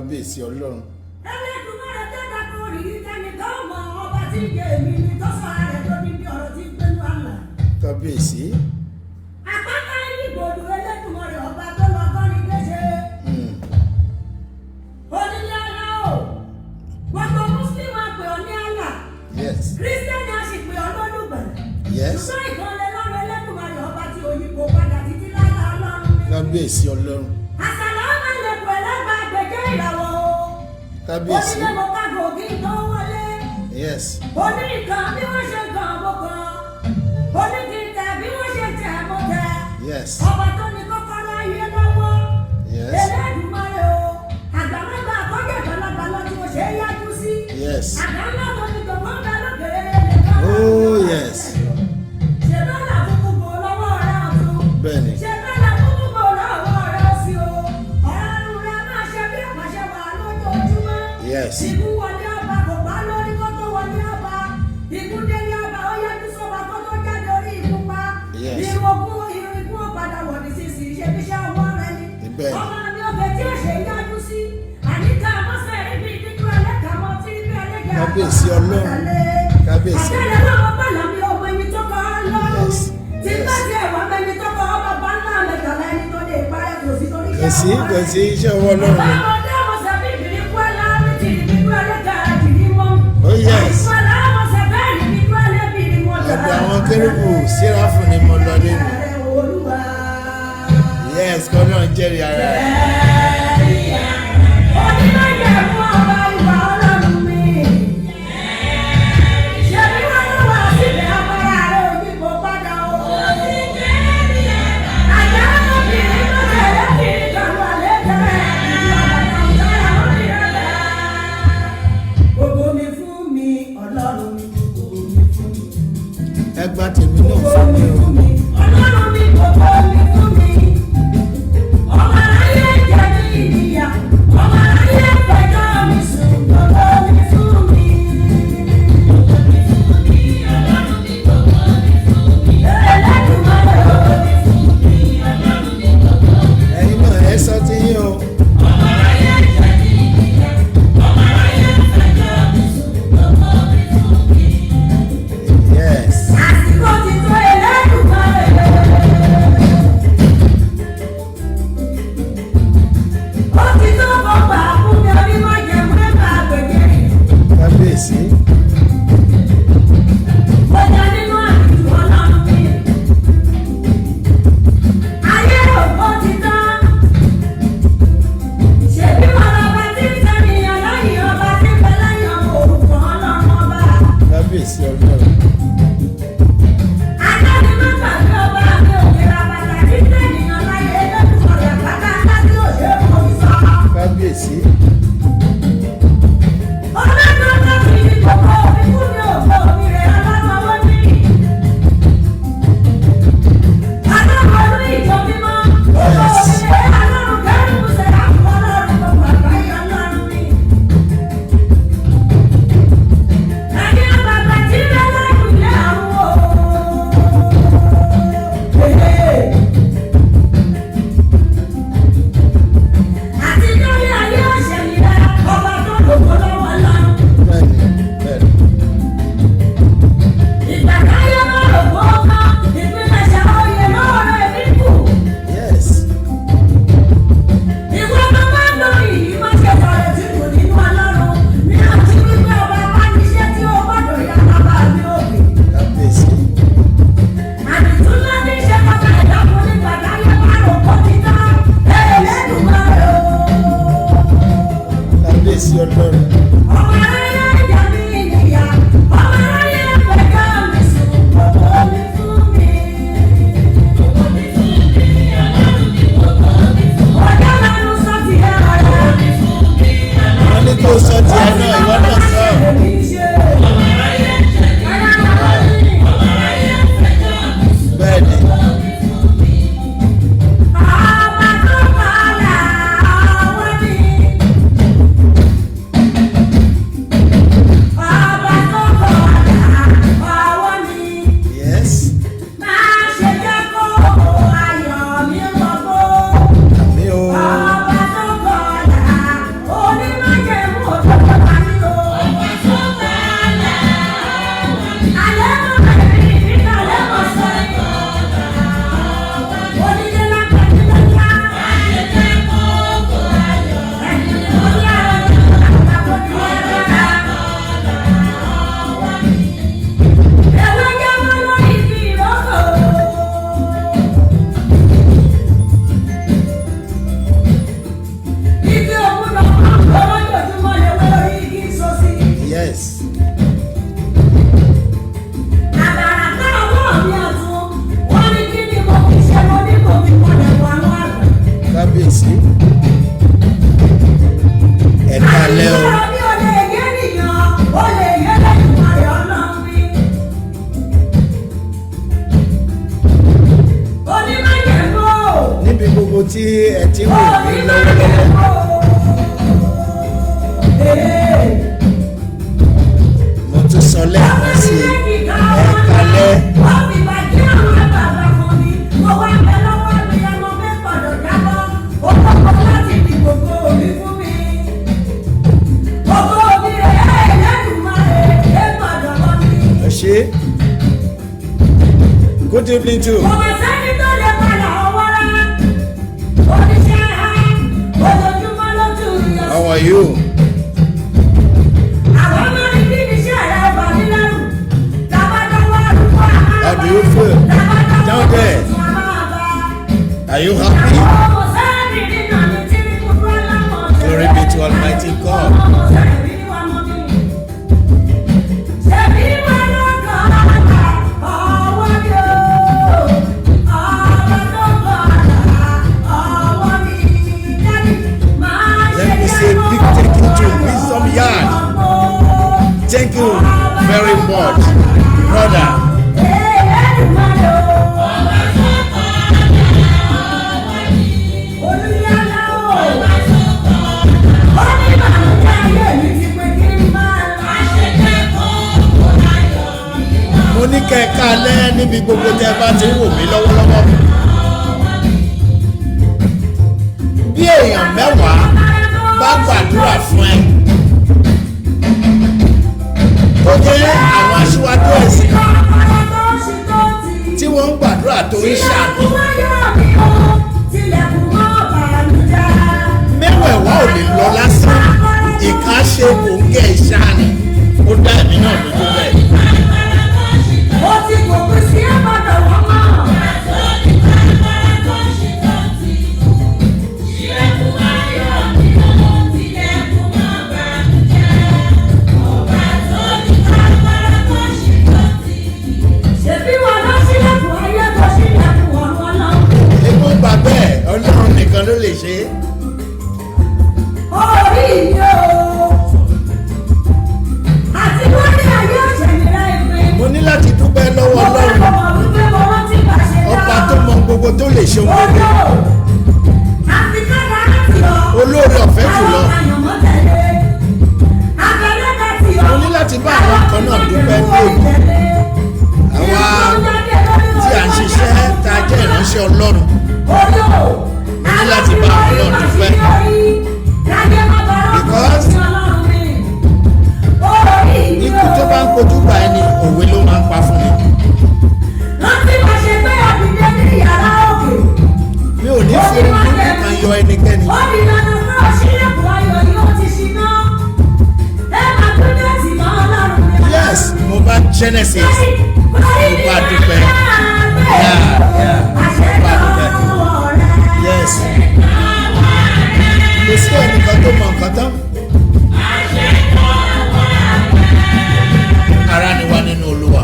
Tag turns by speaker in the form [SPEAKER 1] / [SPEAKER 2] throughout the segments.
[SPEAKER 1] kábíyèsí ọlọ́run.
[SPEAKER 2] Ẹlẹ́dùnmáre dẹ́gbà kò rí tẹnìkan mọ̀ ọba tí ìjẹ́ èmi ni tó sọ ààrẹ tó ní bí ọ̀rọ̀ tí ń gbénú àlà.
[SPEAKER 1] Kábíyèsí.
[SPEAKER 2] Àpáta ìgbòdù Ẹlẹ́dùnmáre ọba tó lọ kọ́ni léṣe. Onílé ọlá o, gbogbo Mùsùlùmí á pè ọ́ ní àlà.
[SPEAKER 1] Yes.
[SPEAKER 2] Kírísítẹ́nì á sì pè ọ́ lólùgbàlà.
[SPEAKER 1] Yes.
[SPEAKER 2] Ṣùgbọ́n ìkànnì lọ́rọ̀ Ẹlẹ́dùnmáre ọba tí òyìnbó padà títí lára ọlọ́run ni.
[SPEAKER 1] Kábíyèsí ọlọ́run.
[SPEAKER 2] Àṣàlọ́ ọmọ ilẹ̀kùn ẹlẹ́gbàá gbèjé ìràwọ̀ o.
[SPEAKER 1] Kábíyèsí.
[SPEAKER 2] Onílé mo ká gògì tó wọlé.
[SPEAKER 1] Yes.
[SPEAKER 2] Oní nǹkan bí wọ́n ṣe kàn mo kàn. Oní kì í tẹ̀ bí wọ́n ṣe tẹ̀ mo tẹ̀.
[SPEAKER 1] Yes.
[SPEAKER 2] Ọba tó ní kọ́kọ́rọ́ ayé lọ́wọ́.
[SPEAKER 1] Yes.
[SPEAKER 2] Ẹlẹ́dùnmáre o. Àgbàlagbà àkọ́jẹ́ ìgbàlagbà tí mo ṣe é yájú sí.
[SPEAKER 1] Yes.
[SPEAKER 2] Àgbàlagbà tó ní tòmọ́ bẹ lókèrè nìkan.
[SPEAKER 1] Oh yes.
[SPEAKER 2] Ṣé bẹ́ẹ̀ kúkú bò lọ́wọ́ rẹ̀ ọ̀tún?
[SPEAKER 1] Bẹ́ẹ̀ni.
[SPEAKER 2] Ṣé bẹ́ẹ̀ kúkú bò lọ́wọ́ rẹ̀ òsì o? Ọ̀run rẹ̀ máa ṣe bí àpàṣẹ wà lójoojúmọ́.
[SPEAKER 1] Yes.
[SPEAKER 2] Ikú wọlé ọba kò bá lórí kó tó wọlé ọba. Ikú délé ọba ó yẹjú sọ́ba kó tó jáde orí ikú pa.
[SPEAKER 1] Yes.
[SPEAKER 2] Irun ikú ó padà wọ̀ ní sísì ṣe bí iṣẹ́ ọwọ́ rẹ ni.
[SPEAKER 1] Bẹ́ẹ̀ni.
[SPEAKER 2] Ọmọ mi ọbẹ̀ tí ó ṣe yájú sí. Àníkà mọ́sẹ̀ ibi ìdíjú ẹlẹ́ka mọ́ tí ibi ẹlẹ́gà.
[SPEAKER 1] Kábíyèsí ọlọ́run. Kábíyèsí
[SPEAKER 2] Àtẹ̀lẹ́ lọ́wọ́ bàlá mi ọmọ ẹni tó kọ́ lọ́rùn.
[SPEAKER 1] Yes.
[SPEAKER 2] Tí bá ti ẹ̀wà mẹ́ni tó kọ́ ọmọ bá ńlá mẹ́tàlá ẹni tó lè parẹ́ kò sí torí
[SPEAKER 1] Kò sí kò sí iṣẹ́ ọwọ́ ọlọ́run ni. Oh yes. Ọ̀dọ̀ àwọn kérúbù séráfù ni mo lọ nínú. Yes, kọ́nà jẹ́rìí ara rẹ̀. Ẹgbà tèmi náà fún mi o.
[SPEAKER 2] Ọlọ́run mi gbogbo mi fún mi. Ọmọ aráyé jẹ́ mi ìyá. Ọmọ aráyé fẹjọ́ mi sùn. Gbogbo mi fún mi. Ọlọ́run mi gbogbo mi fún mi. Ẹlẹ́dùnmáre gbogbo mi fún mi. Ọlọ́run mi gbogbo mi.
[SPEAKER 1] Ẹ̀yin náà ẹ sọ ti yín o.
[SPEAKER 2] Ọmọ aráyé jẹ́ mi ìyá. Ọmọ aráyé fẹjọ́ mi sùn. Gbogbo mi fún mi.
[SPEAKER 1] Yes.
[SPEAKER 2] Àsìkò ti tó Ẹlẹ́dùnmáre. Ó ti tó gbogbo àkúnmi onímọ̀ jẹ̀mú ẹ̀ka àgbègbè.
[SPEAKER 1] Kábíyèsí.
[SPEAKER 2] Bóyá nínú àdìjú ọlọ́run mi. Ayé ògbó ti tán. Ṣèbí wọn lọba tí ń sẹ́niyàn lẹ́yìn ọba tí ń bẹ lẹ́yìn ọmọ òrukàn ọlọ́run ọba.
[SPEAKER 1] Kábíyèsí ọlọ́run.
[SPEAKER 2] Adáni má gbàgbé ọba àti òkèrè àbàtà tí ń sẹ́niyàn láyé Ẹlẹ́dùnmáre àpáta ńlá tí ò ṣe é forí sọ.
[SPEAKER 1] Kábíyèsí.
[SPEAKER 2] Ọlọ́run tó fi ní gbogbo ikú ní ògbó mi rẹ̀ ọlọ́run ní. Adáwọ̀lú ìjọ mímọ́. Gbogbo òṣèré ọlọ́run kẹ́rù ṣe àpò ọlọ́run gbogbo àgbáyé ọlọ́run ní. Ẹni àgbàgbà tí ń bẹ lẹ́yìn ilé àwọn o. Àti lórí ayé òṣèlú rẹ̀ ọba tó lògbó lọ́wọ́ lọ́run.
[SPEAKER 1] Bẹ́ẹ̀ni. Bẹ́ẹ̀ni.
[SPEAKER 2] Ìgbà káyọ̀ náà lògbó ọkọ ìpínlẹ̀ ṣàwòye lọ́wọ́ rẹ̀ níkù.
[SPEAKER 1] Yes.
[SPEAKER 2] Ìwọ ọmọ máa ń lo ìyí má ṣe sọ̀rọ̀ tí kò nínú ọlọ́run ní àti wípé ọba apániṣẹ́ tí ó gbọ́dọ̀ yá bàbá mi òkè.
[SPEAKER 1] Kábíyèsí.
[SPEAKER 2] Àdìtún ńlá ní iṣẹ́ kọ́kọ́ ìdáko nígbà táyé bá rò kó ti tán. Ẹlẹ́dùnmáre o.
[SPEAKER 1] Kábíyèsí ọlọ́run.
[SPEAKER 2] Ọmọ aráyé jẹ́ mi ìyá. Ọmọ aráyé fẹjọ́ mi sùn. Gbogbo mi fún mi. Gbogbo mi fún mi. Ọlọ́run mi gbogbo mi fún mi. Ọjọ́ lọ́run sọ ti ẹ̀ ọ̀rẹ́ mi fún mi.
[SPEAKER 1] Wọ́n ní kí o sọ tiẹ̀ náà, ìwọ náà sọ.
[SPEAKER 2] Èmi ṣe. Ọmọ aráyé jẹ́ mi ìyá. Ọmọ aráyé fẹjọ́ mi sùn.
[SPEAKER 1] Bẹ́ẹ̀ni.
[SPEAKER 2] Ọba tó padà ọwọ́ ni. Ọba tó padà ọwọ́ ni.
[SPEAKER 1] Yes.
[SPEAKER 2] Máa ṣe jẹ́ kó ayọ̀ mi wọ̀gbọ́.
[SPEAKER 1] Àmì o.
[SPEAKER 2] Ọba tó padà
[SPEAKER 1] tí ẹ ti wò mí lọ́wọ́lọ́wọ́. Mo tún sọ lẹ́ẹ̀kan sí ẹ kalẹ́. Good evening too. How are you? How do you feel down there? Are you happy? Glory be to Almighty God. Thank you very much, brother. Mo ní kẹ́kẹ́ alẹ́ níbi gbogbo tẹ́ bá ti wò mí lọ́wọ́lọ́wọ́. Bí èèyàn mẹ́wàá bá gbàdúrà fún ẹ. Ó jẹ́ àwọn aṣíwájú ẹ̀sìn tí wọ́n ń gbàdúrà tó ń ṣàmì. Mẹ́wẹ̀ẹ̀wá ò lè lọ lásán, ìka ṣe òǹgẹ̀ ìṣáni, ó dá ẹ̀mí náà lójú bẹ́ẹ̀. Ọlọ́run nìkan ló lè ṣe é.
[SPEAKER 2] Orí mi o, àti wọ́n ní ayé òṣèlérà ìwé.
[SPEAKER 1] Mo ní láti dúpẹ́ lọ́wọ́ Ọlọ́run. Ọba tó mọ gbogbo tó lè ṣe ohun gbogbo. Olóore ọ̀fẹ́ jùlọ. Mo ní láti bá àwọn kan náà dúpẹ́ lónìí. Àwa tí à ń ṣiṣẹ́ tá a jẹ́ ìránṣẹ́ Ọlọ́run. Mo ní láti bá àwọn náà dúpẹ́. Because ikú tó bá ń kojú bá ẹni òwe ló máa ń pa fún mi. Mi ò ní fi ohun burúkú kan yọ ẹnikẹ́ni. Yes, mo bá Genesis, mo bá dúpẹ́. Mo bá dúpẹ́. Yes. Kò sí ẹnìkan tó mọ nǹkan tán. Ara ni wá nínú Olúwa.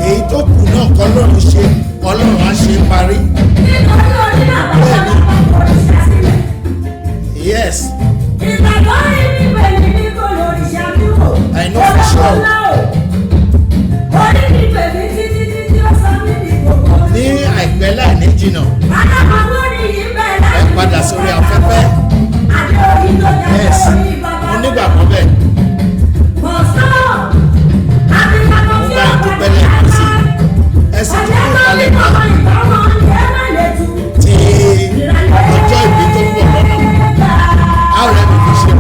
[SPEAKER 1] Èyí tó kù náà k'Ọlọ́run ṣe, Ọlọ́run á ṣe parí. Bẹ́ẹ̀ni. Yes. I know for sure. Ní àìpẹ́ láì ní jìnnà, ẹ padà sórí afẹ́fẹ́. Yes, mo nígbàgbọ́ bẹ́ẹ̀. Mo bá ìdúpẹ́ lẹ́ẹ̀kan sí ẹ sì tún kúrò kalẹ̀ mọ́ ti ọjọ́ ìbí tó ń bọ̀ lọ́nà. A ò rẹ̀ mi fi ṣe.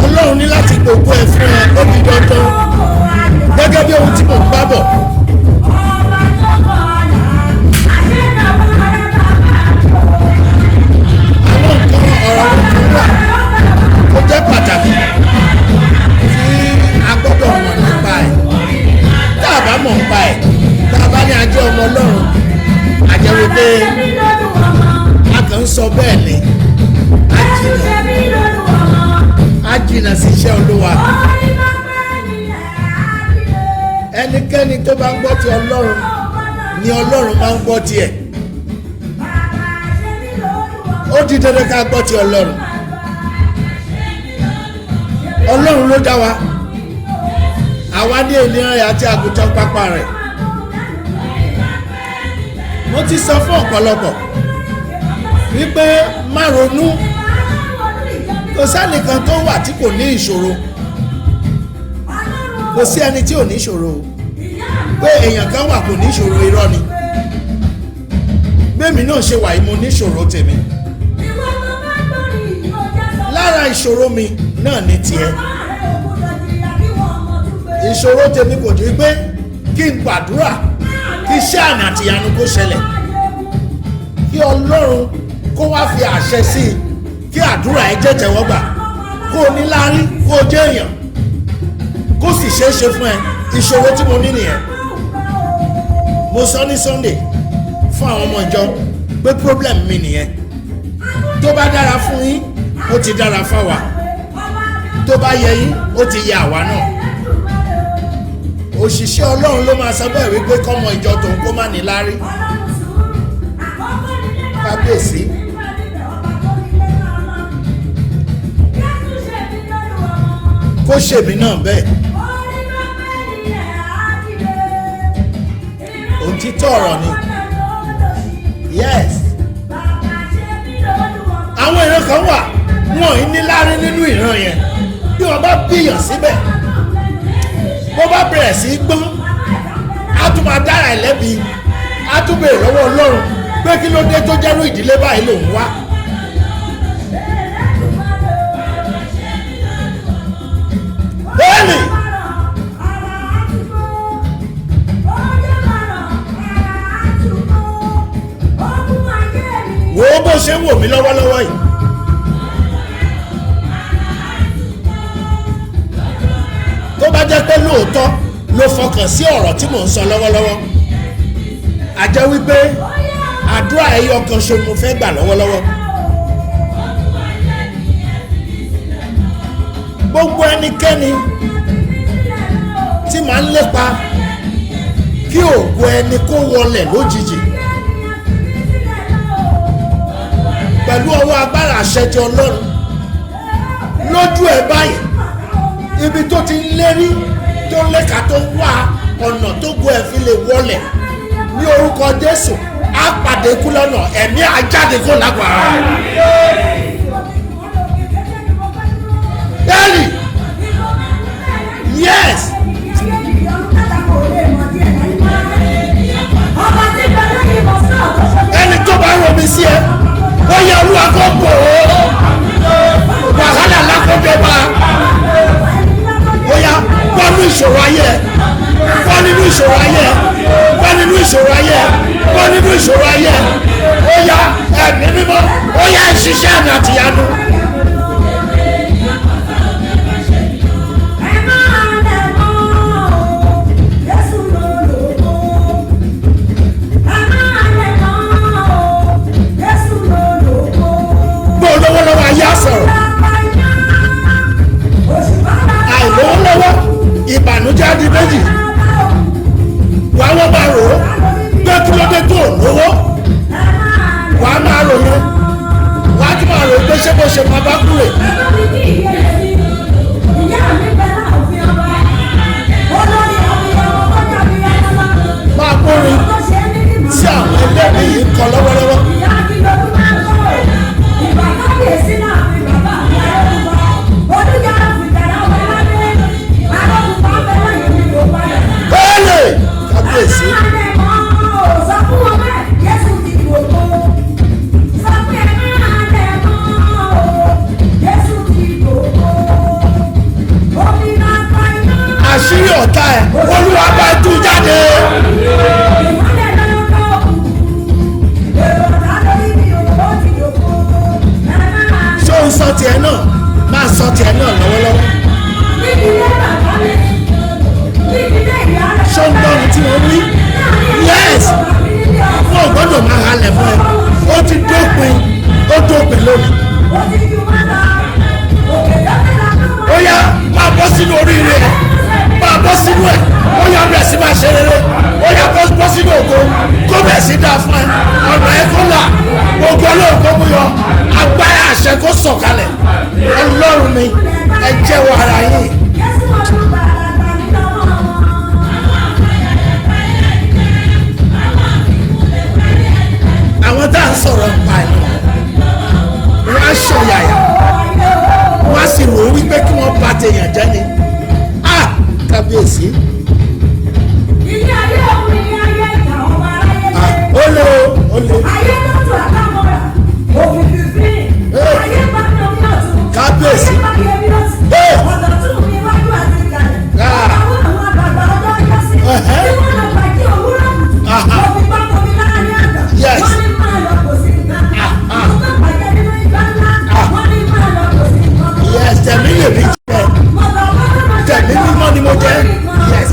[SPEAKER 1] Ọlọ́run ní láti gbogbo ẹ̀ fún ẹ ó di dandan gẹ́gẹ́ bí ohun tí mò ń bá bọ̀. Àwọn nǹkan ọ̀rọ̀ tuntun wà tó jẹ́ pàtàkì tí a gbọ́dọ̀ mọ̀ nípa ẹ̀. Tá a bá mọ̀ nípa ẹ̀, tá a bá ní ajé ọmọ Ọlọ́run, àjẹwò pé sọ bẹ́ẹ̀ ni á jìnnà sí iṣẹ́ Olúwa. Ẹnikẹ́ni tó bá ń gbọ́ ti Ọlọ́run ni Ọlọ́run máa ń gbọ́ tiẹ̀. Ó di dandan ká gbọ́ ti Ọlọ́run. Ọlọ́run ló dá wa. Àwa ní ènìyàn rẹ̀ àti àgùntàn pápá rẹ̀. Mo ti sọ fún ọ̀pọ̀lọpọ̀ wípé má ronú. Kò sẹ́nìkan tó wà tí kò ní ìṣòro. Kò sí ẹni tí ò ní ìṣòro. Pé èèyàn kan wà kò ní ìṣòro, irọ́ ni. Bẹ́ẹ̀mi náà ṣe wà yìí mo ní ìṣòro tèmi. Lára ìṣòro mi náà ni tiẹ̀. Ìṣòro tèmi kò ju pé kí n gbàdúrà kí iṣẹ́ àmì àti ìyanu kó ṣẹlẹ̀, kí Ọlọ́run kó wá fi àṣẹ sí i, kí àdúrà ẹ jẹ́ tẹ̀wọ́gbà, kó o ní láárí, kó o jẹ́ èèyàn, kó sì ṣeé ṣe fún ẹ. Ìṣòro tí mo ní nìyẹn. Mo sọ ní Sunday fún àwọn ọmọ ìjọ pé problem mi nìyẹn. Tó bá dára fún yín ó ti dára fáwa, tó bá yẹ yín ó ti yẹ àwa náà. Òṣìṣẹ́ Ọlọ́run ló máa sọ bẹ́ẹ̀ wípé kọ́mọ ìjọ tòun kó má ní láárí. Kábíyèsí. Kó ṣèmí náà bẹ́ẹ̀. Òtítọ́ ọ̀rọ̀ ni. Yes. Àwọn ìran kan wà wọn ò ní láárí nínú ìran yẹn. Bí wọ́n bá bíyàn síbẹ̀, bó bá bẹ̀rẹ̀ sí í gbọ́n, á tún máa dára ẹ̀ lẹ́bi, á tún béèrè lọ́wọ́ Ọlọ́run pé kí ló dé tó jẹ́rú ìdílé báyìí lòun wá. Bẹ́ẹ̀ni. Wo bó ṣe ń wò mí lọ́wọ́lọ́wọ́ yìí. Tó bá jẹ́ pé lóòótọ́ ló fọkàn sí ọ̀rọ̀ tí mò ń sọ lọ́wọ́lọ́wọ́, a jẹ́ wípé àdúrà ẹyọ kan ṣo mo fẹ́ gbà lọ́wọ́lọ́wọ́. Gbogbo ẹnikẹ́ni tí màá ń lépa kí ògo ẹni kó wọlẹ̀ lójijì pẹ̀lú ọwọ́ agbára àṣẹ ti Ọlọ́run lójú ẹ̀ báyìí, ibi tó ti ń lérí tó ń léka tó ń wá ọ̀nà tó go ẹ̀ fi lè wọlẹ̀ ní orúkọ Jésù á pàdé kú lọ́nà, ẹ̀mí àjáde kó lágbára. Bẹ́ẹ̀ni, yes. Ẹni tó bá rọ mi sí ẹ, ó yẹ Olúwa kó bò ó, wàhálà lákòókè bá. Ó yá bọ́ nínú ìṣòro ayé ẹ, bọ́ nínú ìṣòro ayé ẹ, bọ́ nínú ìṣòro ayé ẹ, bọ́ nínú ìṣòro ayé ẹ. Ó yá ẹ̀mí mímọ́, ó yá ìṣiṣẹ́ àmì àtìyanu. Lọ́wọ́lọ́wọ́ ayé àsọ̀rọ̀, àìlówólọ́wọ́ ìbànújẹ́ di méjì. Wàá wọ́n máa rò ó pé kí ló dé tó lówó. Wàá máa rò yẹn, wàá tún máa rò ó pé ṣé bó ṣe máa bá kúrè. Máa kórin sí àwọn ẹlẹ́rìí yìí kọ lọ́wọ́lọ́wọ́. Bẹ́ẹ̀ni, kábíyèsí. Àṣírí ọ̀tá ẹ̀ Olúwa bá tú jáde. Ṣé o ń sọ tiẹ̀ náà? Máa sọ tiẹ̀ náà lọ́wọ́lọ́wọ́. Ṣé o ń gbọ́ ohun tí wọ́n wí? Yes. Fún ọ̀gbọ́dọ̀ máa halẹ̀ fún ẹ. Ó ti dópin, ó dópin lónìí. Ó yá máa bọ́ sínú oríire ẹ̀, máa bọ́ sínú ẹ̀, ó yá bẹ̀rẹ̀ sí máa ṣe rere, ó yá bọ́ sínú ògo, kó bẹ̀rẹ̀ sí dáa fún ẹ, ọ̀nà ẹ̀ kó là, gbogbo olóhùn kó mú yọ, agbára àṣẹ kó sọ̀kalẹ̀. Ọlọ́run mi, ẹ jẹ́wọ́ ara yín. Àwọn tá à ń sọ̀rọ̀ pa ẹ̀ wọ́n á ṣọ̀yàyà, wọ́n á sì rò ó wípé kí wọ́n bá tèèyàn jẹ́ ni. Kábíyèsí.
[SPEAKER 2] Ilé ayé òun ni ayé ìta ọmọ aráyé lé.
[SPEAKER 1] Ó lé o, ó lé.
[SPEAKER 2] Ayé lọ́tọ̀ àkàmọ́ra, òfin fífín. Ayé bá ní omi ọ̀tún.
[SPEAKER 1] Kábíyèsí.
[SPEAKER 2] Ayé bá ní omi ọ̀tún. Ọ̀dọ̀ tún mi wájú àti ìkàlẹ̀. Àwọn àgbàgbà ọjọ́ ọjọ́ sí. Tí wọ́n lọ pàdé òwúrọ̀ kùtù. Òfin bá tóbi láàrin àgbà. Wọ́n ní máa lọ kò sí nǹkan. Àwọn tó pàdé nínú ìgbà ńlá. Wọ́n ní máa lọ kò sí nǹkan.
[SPEAKER 1] Yes, tẹ̀mí lè rí jẹ́. Tẹ̀mí mímọ́ ni mo jẹ́. Yes.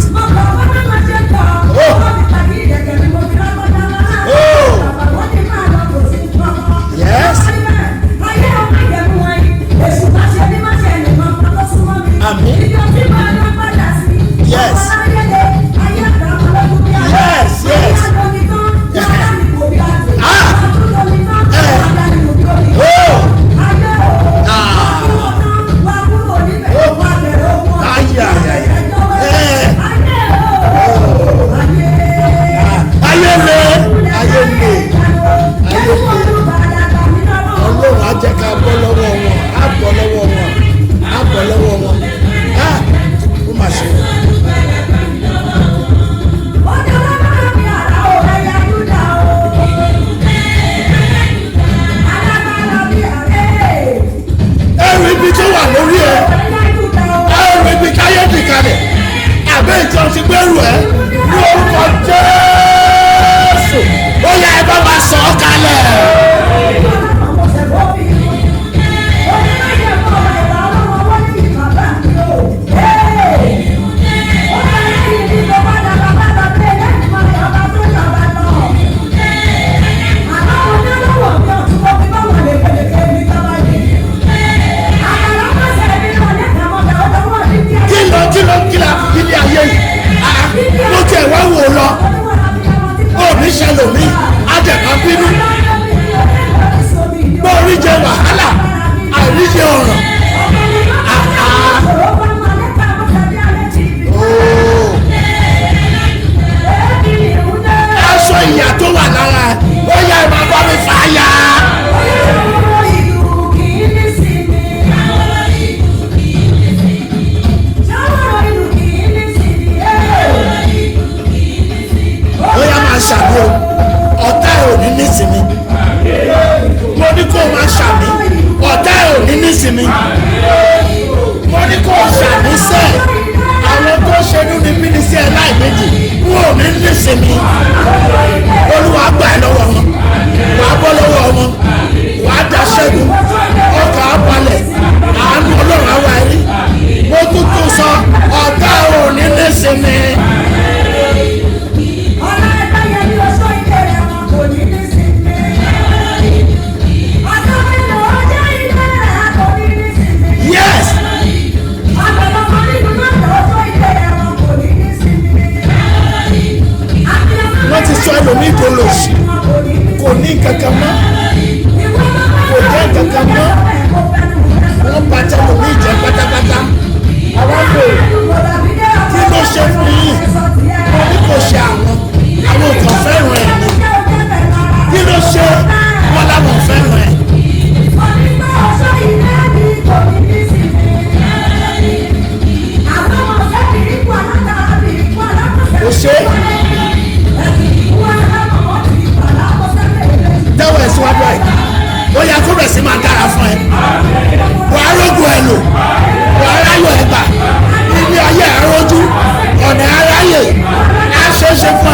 [SPEAKER 1] Yes. Àmín. Yes. Yes, yes. Ọlọ́run á jẹ́ ká bọ́ lọ́wọ́ wọn, á bọ́ lọ́wọ́ wọn, á bọ́ lọ́wọ́ wọn. Ó mà ṣe. Ẹrù ibi tó wà lórí ẹ, ẹrù ibi káyé dì kalẹ̀, àbẹ́ ìjọ ti gbẹ́rù ẹ ní orúkọ Jésù. Ó yá ẹ bá wa sọ̀ ọ́ kalẹ̀. Ilé ayé yìí, mo tẹ̀ wá wò lọ, òní ṣẹlòmí, àjẹ̀ká bínú, bórí jẹ wàhálà, àìríjẹ ọ̀ràn. Aṣọ ìyà tó wà lára ẹ̀, ó yá ẹ̀ máa bá mi fà á yá. Ṣàmì o, ọ̀tá ẹ̀ ò ní nísìmí. Mo ní kó o máa ṣàmì, ọ̀tá ẹ̀ ò ní nísìmí. Mo ní kó o ṣàmì sẹ́, àwọn tó ṣe nínú bí ní sí ẹ láì méjì, wọn ò ní nísìmí. Olúwa gbà ẹ́ lọ́wọ́ wọn, wà á bọ́ lọ́wọ́ wọn, wà á da ṣẹ́gun, ọkà á balẹ̀, àánú Ọlọ́run á wá ẹ rí. Mo tún tún sọ, ọ̀tá ẹ̀ ò ní nísìmí. Yes. Wọ́n ti sọ ẹlòmíì tó lò sí, kò ní kankan mọ́, kò jẹ́ kankan mọ́, wọ́n bá tẹlòmíì jẹ́ pátápátá. Àwọn kò kí ló ṣe fún yín, wọ́n ní kò ṣe àwọn kan fẹ́ràn ẹ̀ ni. Kí ló ṣe wọ́n láwọn fẹ́ràn ẹ̀. Kò ṣe tẹ́wọ̀ ẹ̀ síwájú ẹ̀, ó yẹ kó bẹ̀ sí máa dára fún ẹ. Wàá rógùn ẹ lò, wàá ráyọ̀ ẹ gbà, ilé ayé àrójú, ọ̀nà aráyè, á ṣeéṣe fún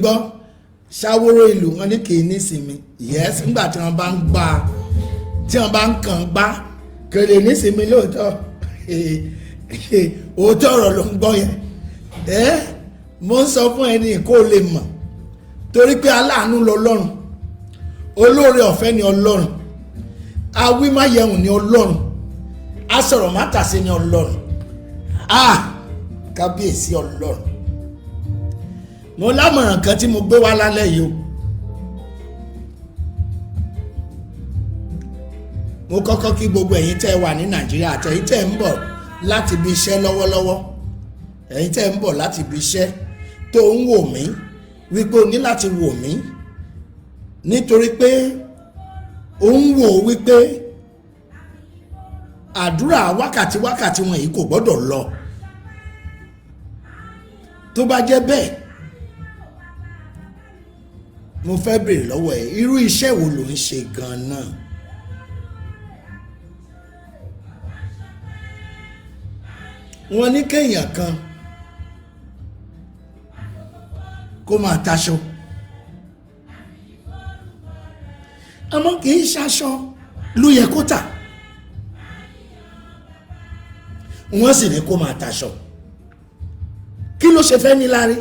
[SPEAKER 1] gbọ́ ṣàwòrò ìlú wọn ní kì í nísinmi yes nígbà tí wọ́n bá ń gbá tí wọ́n bá ń kàn gbá kèrè nísinmi lóòótọ́ òótọ́ ọ̀rọ̀ ló ń gbọ́ yẹn mo ń sọ fún ẹni kó o lè mọ̀ torí pé aláàánú lọ́lọ́run olóore ọ̀fẹ́ ni ọlọ́run awímáyẹ̀hùn ni ọlọ́run asọ̀rọ̀ mátàsé ni ọlọ́run kábíyèsí ọlọ́run. Mo lámọ̀ràn kan tí mo gbé wá lálẹ́ yìí o. Mo kọ́kọ́ kí gbogbo ẹ̀yin tẹ́ wà ní Nàìjíríà àtẹ̀yin tẹ́ ń bọ̀ láti ibi iṣẹ́ lọ́wọ́lọ́wọ́, ẹ̀yin tẹ́ ń bọ̀ láti ibi iṣẹ́ tó ń wò mí wípé o ní láti wò mí nítorí pé ó ń wò wípé àdúrà wákàtí wọ̀nyí kò gbọ́dọ̀ lọ. Tó bá jẹ́ bẹ́ẹ̀ mo fẹ́ béèrè lọ́wọ́ ẹ irú iṣẹ́ wo ló ń ṣe gan-an? Wọ́n ní kéèyàn kan kó máa taṣọ àmọ́ kì í ṣaṣọ ló yẹ kó tà, wọ́n sì ní kó máa taṣọ. Kí ló ṣe fẹ́ níláárí?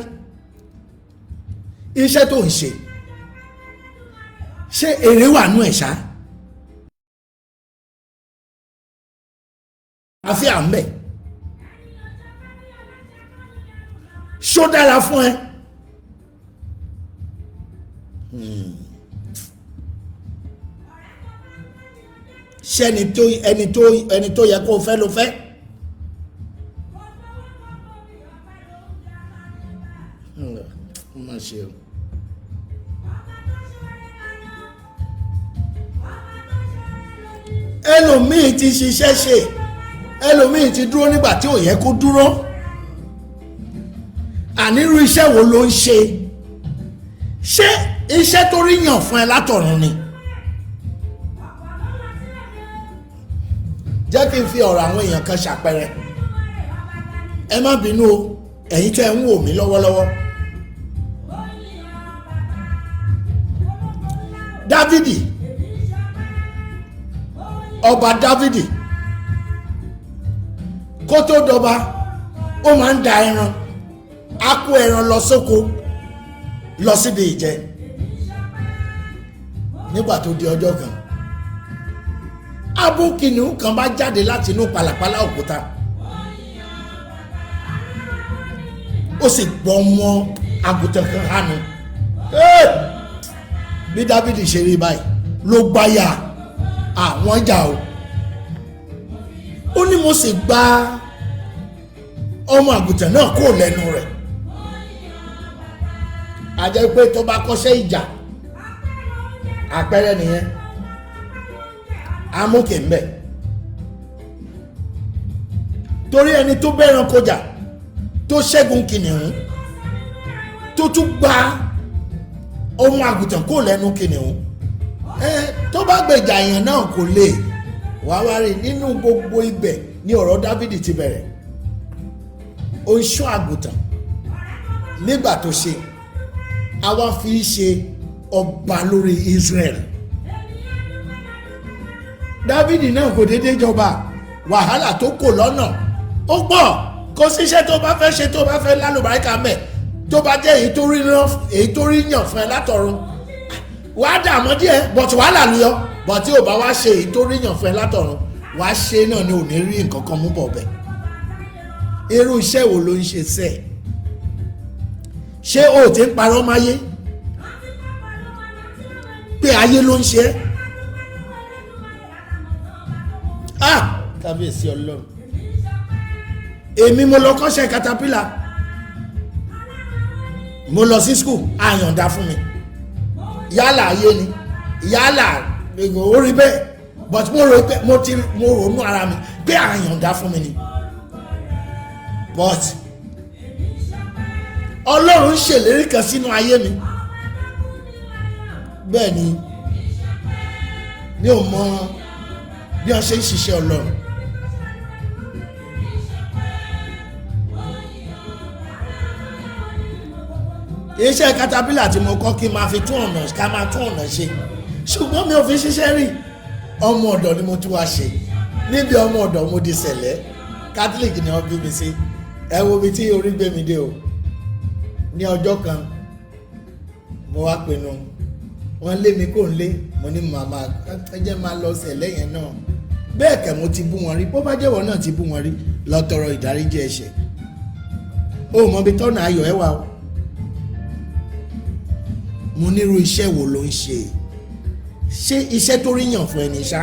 [SPEAKER 1] Iṣẹ́ tó ń ṣe ṣé èrè wà nú ẹ̀ ṣá? àfi à ń bẹ̀ ṣó dára fún ẹ? ṣé ẹni tó yẹ kó fẹ́ ló fẹ́? Má ṣe o. Ẹlòmíì ti ṣiṣẹ́ ṣe, ẹlòmíì ti dúró nígbà tí ò yẹ kó dúró. Ànírú iṣẹ́ wo ló ń ṣe? Ṣé iṣẹ́ tó rí yàn fún ẹ látọ̀run ni? Jẹ́ kí n fi ọ̀rọ̀ àwọn èèyàn kan ṣàpẹẹrẹ. Ẹ má bínú o, ẹ̀yin tẹ́ ń wò mí lọ́wọ́lọ́wọ́. Dávìdì, ọba Dávìdì, kó tó dọba ó máa ń da ẹran, á kó ẹran lọ sóko lọ síbi ìjẹ. Nígbà tó di ọjọ́ kan abo kìnìún kan bá jáde láti inú pàlàpàlà òkúta, ó sì gbọ́ mọ́ àgùntàn kan hánu. Bí Dávìdì ṣe rí báyìí ló gbáyà àwọn ìjà o. Ó ní mo sì gba ọmọ àgùntàn náà kúrò lẹ́nu rẹ̀. A jẹ́ pé tó bá kọ́ṣẹ́ ìjà àpẹẹrẹ nìyẹn, amókè ń bẹ̀. Torí ẹni tó bẹ́ran kọjà tó ṣẹ́gun kìnìún tó tún gba ọmọ àgùntàn kò lẹ́nu kìnìún, tó bá gbèjà èèyàn náà kò lè wá rí nínú gbogbo ibẹ̀ ní ọ̀rọ̀ Dávìdì ti bẹ̀rẹ̀. Ó ń ṣọ́ àgùntàn nígbà tó ṣe àwa fi ṣe ọba lórí Israel. Dávìdì náà kò déédéé jọba, wàhálà tó kò lọ́nà ó pọ̀. Kò síṣẹ́ tó bá fẹ́ ṣe tó bá fẹ́ lálùbáríkà mẹ́, tó bá jẹ́ èyí tó rí yàn fún ẹ látọ̀run wàá dààmú díẹ̀ but wàhálà ni ọ, but tí ò bá wá ṣe èyí tó rí yàn fún ẹ látọ̀run wàá ṣe náà ni ò ní rí nǹkan kan mú bọ̀ bẹ̀. Irú iṣẹ́ wo ló ń ṣe sẹ́ẹ̀? Ṣé o ti ń parọ́ máyé pé ayé ló ń ṣe ẹ́? Kábíyèsí Ọlọ́run. Èmi mo lọ kọ́ṣẹ́ katapila, mo lọ sí school, àyàndá fún mi. Yálà ayé ni, yálà orí bẹ́ẹ̀, but mo rò pé mo ronú ara mi pé àyàndá fún mi ni. But Ọlọ́run ṣèlérí kan sínú ayé mi. Bẹ́ẹ̀ ni mi ò mọ bí wọ́n ṣe ń ṣiṣẹ́ Ọlọ́run. iṣẹ́ caterpillar tí mo kọ́ kí n máa fi tún ọ̀nà ká máa tún ọ̀nà ṣe ṣùgbọ́n mi ò fi ṣiṣẹ́ rí ọmọ ọ̀dọ̀ ni mo tún wá ṣe níbi ọmọ ọ̀dọ̀ mo di sẹ̀lẹ̀ catholic ni wọ́n bí mi sí ẹ wo ibi tí orí gbé mi dé o ní ọjọ́ kan mo wá pinnu wọ́n lé mi kó ń lé mo ní màmá ẹ jẹ́ máa lọ sẹ̀lẹ̀ yẹn náà bẹ́ẹ̀ kẹ́ mo ti bú wọn rí bó bá jẹ́wọ́ náà ti bú wọn rí lọ tọrọ ìdáríjì ẹ̀ṣẹ̀ o mọ bí tọ́nà ayọ̀ ẹ wà o mo nírú iṣẹ́ wo ló ń ṣe iṣẹ́ tó ríyàn fún ẹni ṣá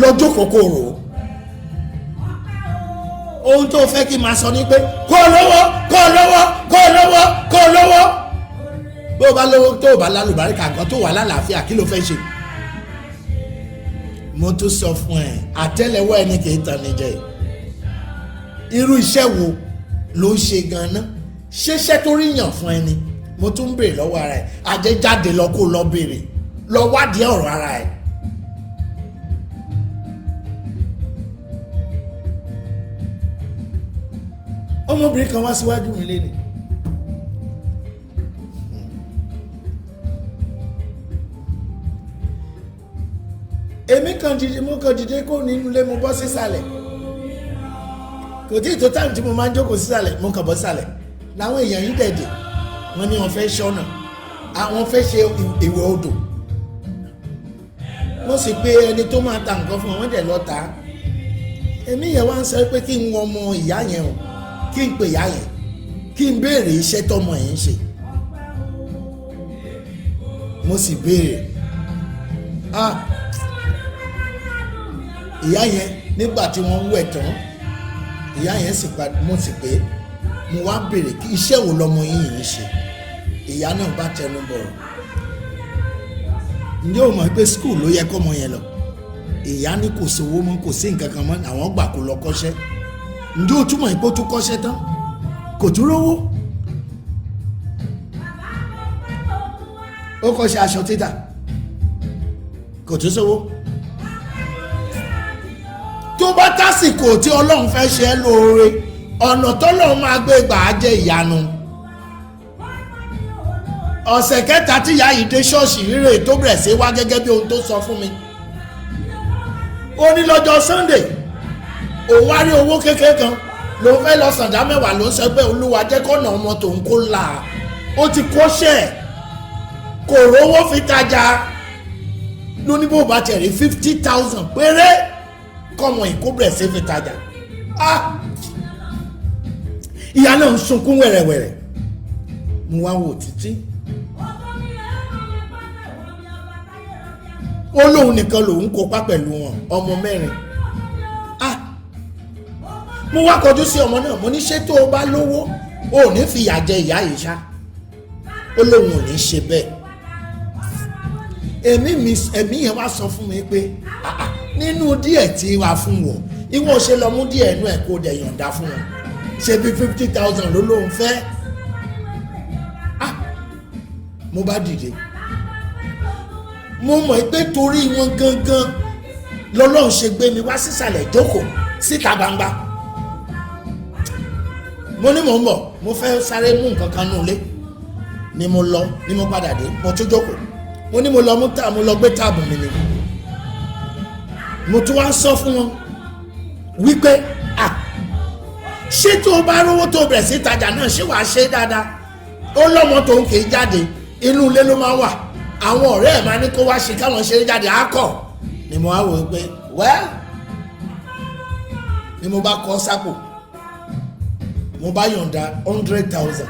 [SPEAKER 1] lọ́jọ́ kòkòrò ohun tó fẹ́ kí n máa sọ ni pé kó lówó bó o bá lówó tó o bá lálùbáríkà kan tó wà lálàáfíà kí ló fẹ́ ṣe mo tún sọ fún ẹ àtẹ́lẹwọ́ ẹni kì í tàn ní jẹ irú iṣẹ́ wo ló ń ṣe gan-an ṣeṣẹ́ tó ríyàn fún ẹni mo tún ń béèrè lọ́wọ́ ara ẹ̀ àjẹjáde lọ kó lọ béèrè lọ wádìí ọ̀rọ̀ ara ẹ̀. ọmọbìnrin kan wá síwájú mi lénìí èmi kan dìde kó nínú ilé mo bọ́ sísàlẹ̀ kò tí ì tó táìmù tí mo máa ń jókòó sísàlẹ̀ mo kàn bọ́ sísàlẹ̀ làwọn èèyàn yìí dẹ̀dẹ̀ wọ́n ní wọ́n fẹ́ ṣọ́nà àwọn fẹ́ ṣe ìwẹ̀ odò wọ́n sì pé ẹni tó máa ta nǹkan fún wọn dẹ̀ lọ tà á èmi yẹn wá ń sọ pé kí n wọ ọmọ ìyá yẹn o kí n pè ìyá yẹn kí n béèrè iṣẹ́ tọmọ yẹn ń ṣe mo sì béèrè ìyá yẹn nígbà tí wọ́n wẹ̀ tán ìyá yẹn sì padà mo sì pé mo wá béèrè kí iṣẹ́ wo lọmọ yìí ń ṣe ìyá náà bá tẹnu bọ̀rọ̀ ǹjẹ́ o mọ̀ pé skul ló yẹ kọ́mọ yẹn lọ ìyá ní kò sówó mọ́ kò sí nǹkan kan mọ́ àwọn gbà kó lọ kọ́ṣẹ́ ǹjẹ́ o túmọ̀ pé ó tún kọ́ṣẹ́ tán kò tún rówó ó kọ́ṣẹ́ aṣọ títà kò tún sówó tó bá tásìkò tí ọlọ́run fẹ́ ṣe é lóore ọ̀nà tọ́lọ́run máa gbé gbà á jẹ́ ìyanu ọ̀sẹ̀ kẹta tí ìyá yìí dé ṣọ́ọ̀ṣì rírè tó bẹ̀rẹ̀ sí wá gẹ́gẹ́ bí ohun tó sọ fún mi ó ní lọ́jọ́ Sunday òun wá rí owó kékeré kan ló fẹ́ lọ sàndá mẹ́wàá ló ń sọ pé olúwa jẹ́ kọ́nà ọmọ tòun kó là ó ti kọ́ṣẹ́ kò rówó fi tajà ló ní bó bá tẹ̀rí 50,000 péré kọ́mọ ìkó bẹ̀rẹ̀ sí fi tajà ìyá náà ń sunkún wẹ̀rẹ̀wẹ̀rẹ̀ mo wá wò títí ó lóun nìkan lòun kópa pẹ̀lú wọn ọmọ mẹ́rin mo wá kọjú sí ọmọ náà mo ní ṣé tó o bá lówó o ò ní fìyà jẹ ìyá yìí ṣá ó lóun ò ní ṣe bẹ́ẹ̀ ẹ̀mí yẹn wá sọ fún mi pé nínú díẹ̀ tí wàá fún wọn ìwọ ṣe lọ mú díẹ̀ inú ẹ̀ kó dẹ̀ yọ̀ǹda fún wọn ṣe bí 50,000 ló lóun fẹ́ mo bá dìde mo mọ̀ pé torí wọn gangan lọ́lọ́run ṣe gbé mi wá sísàlẹ̀ jókòó síta gbangba mo ní mò ń bọ̀ mo fẹ́ sáré mú nǹkan kan nù lé ni mo lọ ni mo padà dé mo tún jókòó mo ní mo lọ gbé táàbù mi ni mo tún wá sọ fún wọn wípé ṣé tó o bá rówó tó o bẹ̀rẹ̀ sí tajà náà ṣé wàá ṣe dáadáa ó lọ́mọ tó ń kì í jáde inú ilé ló máa wà àwọn ọ̀rẹ́ ẹ̀ máa ní kó wá ṣe káwọn ṣe jáde àákọ̀ ni mo wá wò ó pé well ni mo bá kọ sápò mo bá yọ̀ǹda 100,000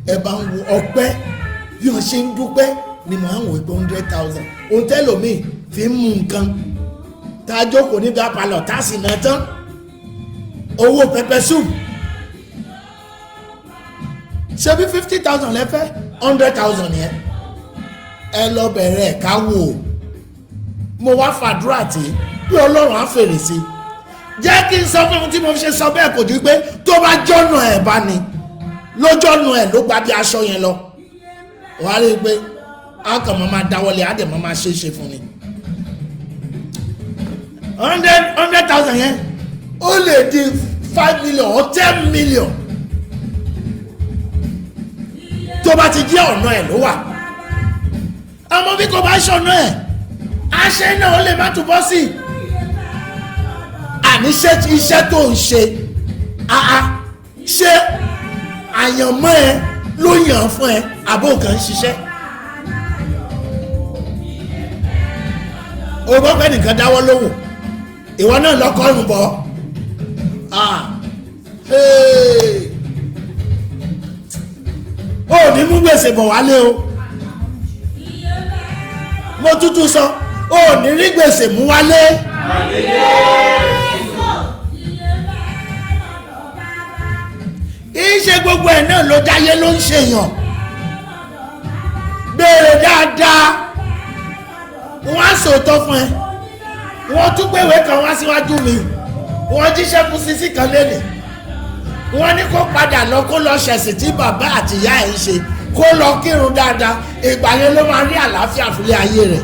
[SPEAKER 1] ẹ bá ń wo ọpẹ́ bí wọ́n ṣe ń dúpẹ́ ni mo á wò ó pé 100,000 ohun tẹ́lòmíì fi ń mú nǹkan tá a jókòó nígbà palọ̀ tá a sì ná tán owó pẹpẹ soup ṣe bí 50,000 lẹ́fẹ́ 100,000 yẹn ẹ lọ bẹ̀rẹ̀ ẹ̀ka wò ó mo wá fàdúrà tí bí ọlọ́run á fèrè sí jẹ́ kí n sọ fún ohun tí mo fi ṣe sọ bẹ́ẹ̀ kò di pé tó bá jọ́nà ẹ̀ bá ní lójọ́nà ẹ̀ ló gba bí aṣọ yẹn lọ wàá rí i pé a kàn máa dáwọ́lé á dẹ̀ máa ṣe é ṣe fún ni 100,000 yẹn ó lè di 5 million or 10 million tó bá ti jẹ́ ọ̀nà ẹ̀ ló wà. àmọ́ bí kò bá ṣọ̀nà ẹ̀ àṣẹ náà ó lè má túbọ̀ sí i. àní iṣẹ́ tó ń ṣe ṣé àyànmọ́ ẹ ló yàn fún ẹ àbó kan ṣiṣẹ́. o gbọ́ pé nìkan dáwọ́ lóhùn ìwọ náà lọ́kọ́rùn bọ́. ó ní mú gbèsè bọ̀ wálé o. mo tútù sọ ó ní rí gbèsè mú wálé. ìṣe gbogbo ẹ̀ náà ló dáyé ló ń ṣèyàn. béèrè dáadáa wọ́n á sòótọ́ fún ẹ. wọ́n tún gbéwé kan wá síwájú mi wọ́n jíṣẹ́ fún Sisi kan lélẹ̀. wọ́n ní kó padà lọ kó lọ ṣẹ̀sìn tí bàbá àti ìyá ẹ̀ ń ṣe kó lọ kírun dáadáa ìgbà yẹn ló máa rí àlàáfíà fúnlé ayé rẹ̀.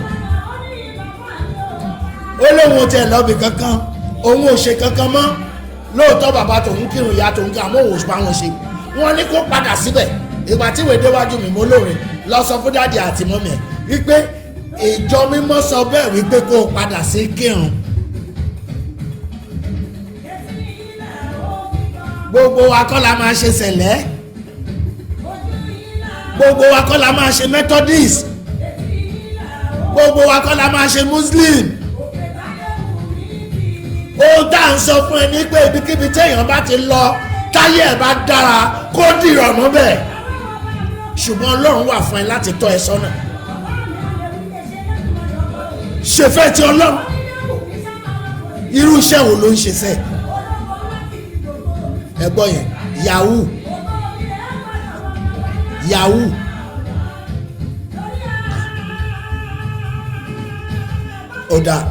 [SPEAKER 1] ó lóun ò tẹ̀ lọ́bì kankan òun ò ṣe kankan mọ́. lóòótọ́ bàbá tòun kírun ìyá tòun kí àmọ́ òun bá wọn ṣe. wọ́n ní kó padà síbẹ̀ ìgbà tí ìwé déwájú mi mo lóore lọ sọ fún dáàdì àti mọ́mì ẹ̀ wípé ìjọ mímọ́ sọ bẹ́ẹ̀ wípé kó o padà sí kírun. gbogbo wa kọ́ la máa ṣe sẹ̀lẹ́, gbogbo wa kọ́ la máa ṣe Methodist, gbogbo wa kọ́ la máa ṣe Muslim. ó dá ń sọ fún ẹ ní pé ibikíbi téèyàn bá ti lọ táyé ẹ̀ bá dára kó dìrọ̀ mọ́ bẹ́ẹ̀, ṣùgbọ́n Ọlọ́run wà fún ẹ láti tọ́ ẹ sọ́nà. ṣèfẹ́ ti Ọlọ́run, irú iṣẹ́ wo ló ń ṣe sẹ́ẹ̀? ẹ gbọ́ yẹn, yahoo yahoo ó dáa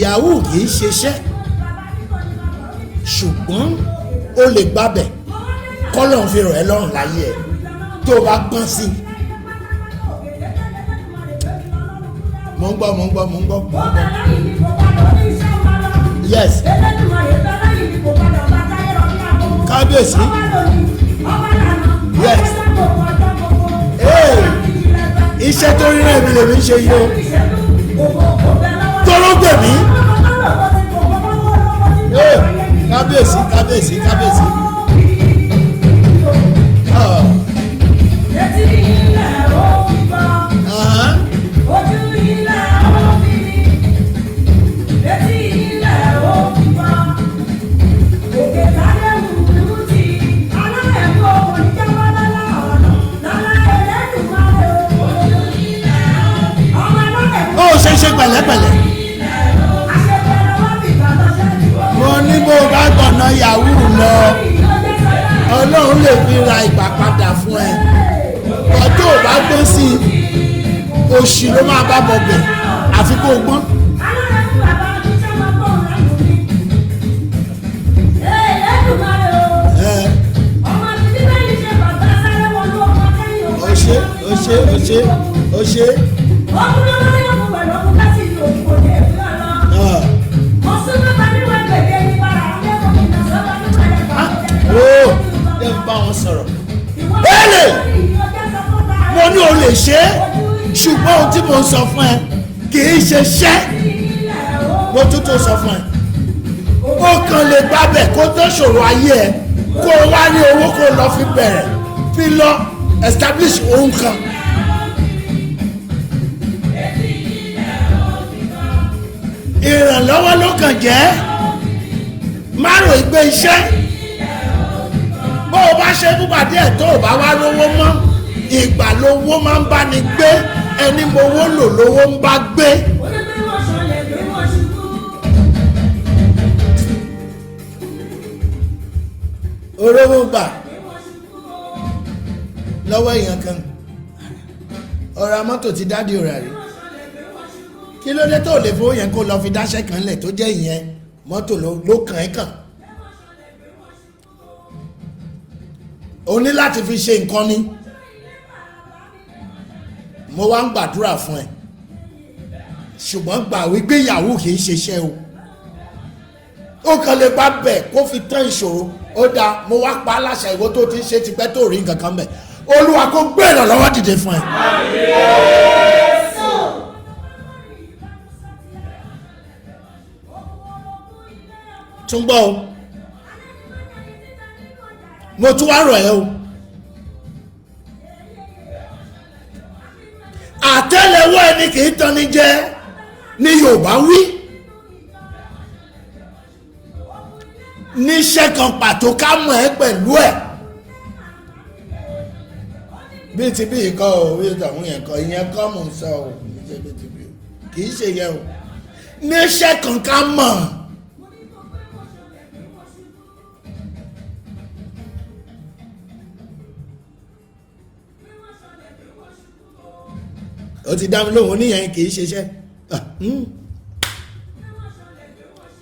[SPEAKER 1] yahoo kì í ṣiṣẹ́ ṣùgbọ́n ó lè gbábẹ̀ kọ́lọ̀ ń fi rọ̀ ẹ́ lọ́rùn láyé ẹ̀ tó o bá gbọ́n sí i. mo ń gbọ́. Yes. Kábíyèsí. Yes. Iṣẹ́ tó rí rẹ̀ mi lèmi ń ṣe yìí o. Tọ́rọ́ gbèmí. Kábíyèsí. ṣe pẹ̀lẹ́pẹ̀lẹ́. mo ní bó bá gbọ̀nà yahoo lọ Ọlọ́run lè fi ra ìgbà padà fún ẹ. ọjọ́ ò bá gbọ́n sí i òṣì ló máa bá bọ̀ bẹ̀ àfi kó o gbọ́n. ó ṣe. bá wọn sọ̀rọ̀ bẹ́ẹ̀ mo ní o lè ṣe é ṣùgbọ́n ohun tí mo sọ fún ẹ kì í ṣe ṣẹ́. mo tún tó sọ fún ẹ ó kàn lè gbábẹ̀ kó tó ṣòro ayé ẹ kó o wá ní owó kó o lọ fi bẹ̀rẹ̀ fi lọ establish ohun kan. ìrànlọ́wọ́ ló kàn jẹ́ márùn ìgbé iṣẹ́. bó o bá ṣe búbàdí ẹ̀ tó o bá wá lówó mọ́ ìgbà lówó máa ń bá ní gbé ẹni mowó lò lówó ń bá gbé. orówó gbà lọ́wọ́ èèyàn kan ọ̀rọ̀ mọ́tò ti dádì ọ̀rà rí kí ló dé tó lè fowó yẹn kó lọ fi dáṣẹ́ kan lẹ̀ tó jẹ́ ìyẹn mọ́tò ló kàn ẹ́ kàn. o ní láti fi ṣe nǹkan ni mo wá ń gbàdúrà fún ẹ ṣùgbọ́n gbà wípé ìyàwó kì í ṣiṣẹ́ o. Ó kàn lè bá bẹ̀ kó fi tán ìṣòro. Ó dáa, mo wá pa á láṣẹ ìwọ tó ti ń ṣe tipẹ́ tó rí nǹkan kan bẹ̀. Olúwa kó gbé ìrànlọ́wọ́ dìde fún ẹ. Tún gbọ́ o, mo tún wá rọ̀ ẹ́ o. Àtẹ́lẹwọ́ ẹni kì í tán ní jẹ ní Yorùbá wí. Níṣẹ́ kan pàtó ká mọ̀ ẹ́ pẹ̀lú ẹ̀. Bí ti bí ìkọ́ o, bí ìtàwọn yẹn kọ́ ìyẹn kọ́ mò ń sọ o, kì í ṣe yẹn o. Níṣẹ́ kan ká mọ̀. Ó ti dá mi lóhùn oníyẹn kì í ṣiṣẹ́.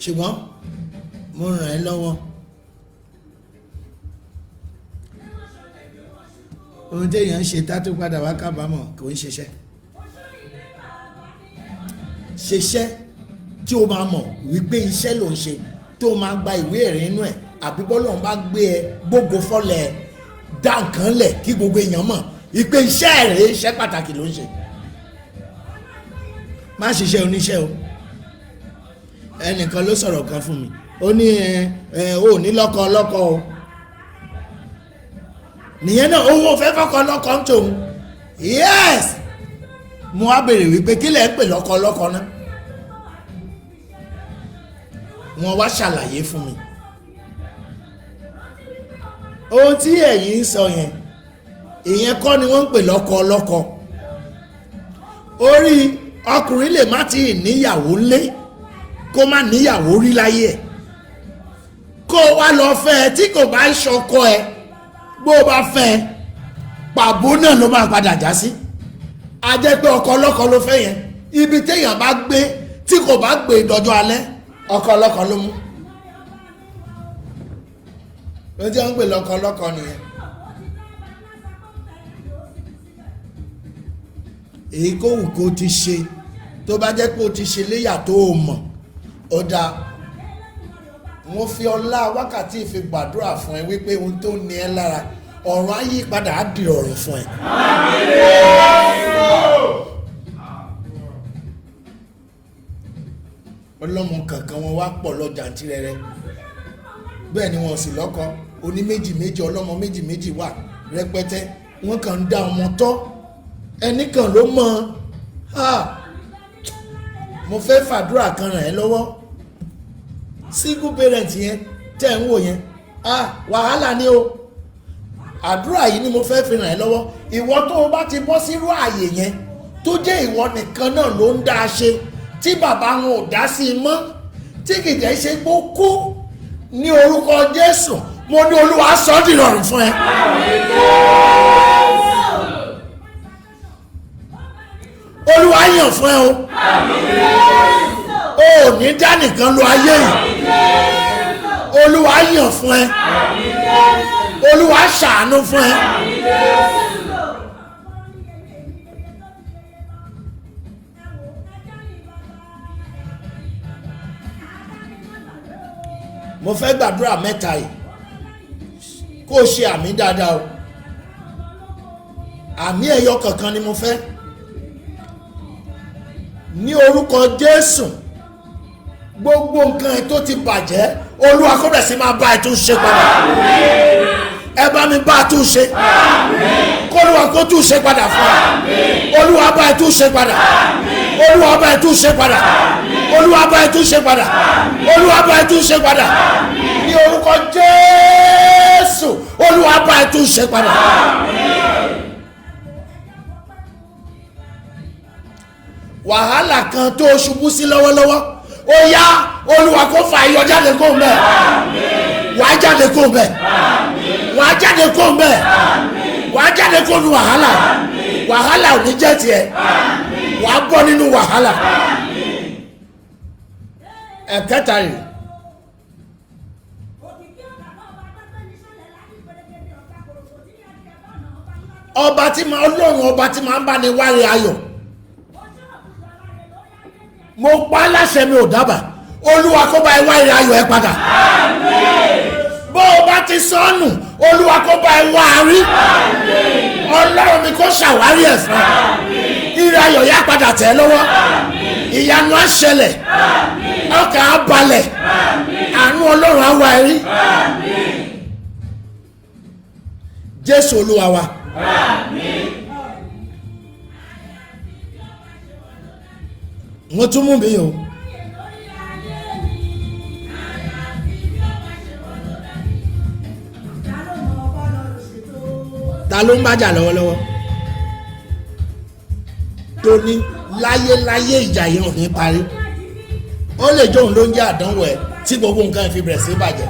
[SPEAKER 1] Ṣùgbọ́n mo ràn ẹ́ lọ́wọ́. Ohun téèyàn ń ṣe tátó padà wá kábàámọ̀ kò ń ṣiṣẹ́. Ṣiṣẹ́ tí o máa mọ̀ wípé iṣẹ́ ló ń ṣe tó máa gba ìwé ẹ̀rí inú ẹ̀ àbí bọ́lọ́run bá gbé ẹ gbógo fọ́lẹ̀ dá nǹkan lẹ̀ kí gbogbo èèyàn mọ̀ wípé iṣẹ́ rẹ̀ iṣẹ́ pàtàkì ló ń ṣe. Má ṣiṣẹ́ oníṣẹ́ o. Ẹnìkan ló sọ̀rọ̀ kan fún mi, ó ní ò ní lọ́kọ ọlọ́kọ o. Nìyẹn náà owó fẹ́ fọ́kọ ọlọ́kọ ń tòun. Yes, mo wá béèrè wípé kí lẹ̀ ń pè lọ́kọ ọlọ́kọ náà. Wọ́n wá ṣàlàyé fún mi. Ohun tí ẹ̀yin ń sọ yẹn, ìyẹn kọ́ ni wọ́n ń pè lọ́kọ ọlọ́kọ. Orí ọkùnrin lè má ti níyàwó lé kó má níyàwó rí láyé ẹ̀, kó wá lọ fẹ́ ẹ tí kò bá ṣọkọ ẹ, bó bá fẹ́ ẹ pàbó náà ló máa padà já sí. A jẹ́ pé ọkọ ọlọ́kọ ló fẹ́ yẹn, ibi téèyàn bá gbé tí kò bá gbé ìdọ́jọ́ alẹ́ ọkọ ọlọ́kọ ló mú. Ló tí wọ́n ń pè lọ́kọ ọlọ́kọ nìyẹn. Èyí kò wù kó ti ṣe, tó bá jẹ́ pé o ti ṣe léyà tó o mọ̀, ó dáa. Mo fi ọlá wákàtí ìfi gbàdúrà fún ẹ wípé ohun tó ní ẹ lára ọ̀run á yí padà á di ọ̀run fún ẹ. Ọlọ́mọ kankan wọn wá pọ̀ lọ jàǹtìrẹrẹ, bẹ́ẹ̀ ni wọn sì lọ́kọ, oní méjì méjì ọlọ́mọ méjì méjì wà rẹpẹtẹ, wọ́n kàn ń dá ọmọ tọ́, ẹnìkan ló mọ̀ mo fẹ́ fàdúrà kan ràn ẹ́ lọ́wọ́. Single parent yẹn tẹ́ ń wò yẹn wàhálà ni o. Àdúrà yìí ni mo fẹ́ fi ràn ẹ́ lọ́wọ́. Ìwọ tó o bá ti bọ́ sírú ààyè yẹn tó jẹ́ ìwọ nìkan náà ló ń dá a ṣe, tí bàbá wọn ò dá sí i mọ́, tí kìjẹ́ ṣe gbó kú, ní orúkọ Jésù mo ní Olúwa sọ ọ́ dìrọ̀rùn fún ẹ. Olúwa yàn fún ẹ o. O ò ní dá nìkan lo ayé yìí. Olúwa yàn fún ẹ. Olúwa ṣàánú fún ẹ. Mo fẹ́ gbàdúrà mẹ́ta yìí kó o ṣe àmì dáadáa o. Àmì ẹyọ kankan ni mo fẹ́. Ní orúkọ Jésù, gbogbo nǹkan ẹ tó ti bàjẹ́ Olúwa kó bẹ̀ sí máa bá ẹ tún ṣe padà. Ẹ bá mi bá a tún ṣe. Kó Olúwa kó tún ṣe padà fún ẹ. Olúwa bá ẹ tún ṣe padà. Olúwa bá ẹ tún ṣe padà. Olúwa bá ẹ tún ṣe padà. Olúwa bá ẹ tún ṣe padà. Ní orúkọ Jésù, Olúwa bá ẹ tún ṣe padà. Wàhálà kan tó ṣubú sí lọ́wọ́lọ́wọ́, ó yá Olúwa kó fa iyọ̀ jáde kó ń bẹ̀. Wàá jáde kó ń bẹ̀. Wàá jáde kó ń bẹ̀. Wàá jáde kó nu wàhálà. Wàhálà ò ní jẹ́ tiẹ̀. Wàá bọ́ nínú wàhálà. Ẹ̀kẹta rẹ̀. Ọlọ́run ọba tí máa ń bá ní wárí ayọ̀. mo pa á láṣẹ mi ò dábàá olúwa kó bá ẹ wá ìrìn ayọ̀ ẹ padà. bó o bá ti sọnù olúwa kó bá ẹ wá a rí. ọlọ́run mi kó ṣàwárí ẹ̀ fún ẹ. ìrìn ayọ̀ yá padà tẹ̀ ẹ́ lọ́wọ́. ìyanu á ṣẹlẹ̀. ọkàn á balẹ̀. àánú ọlọ́run á wá ẹ rí. jésù olúwa wa. mo tún mú mi o. ta ló ń bájà lọ́wọ́lọ́wọ́ tó ní láyéláyé ìjà yẹn ò ní parí. ó lè jóun ló ń jẹ́ àdánwò ẹ̀ tí gbogbo nǹkan fi bẹ̀rẹ̀ sí bàjẹ́.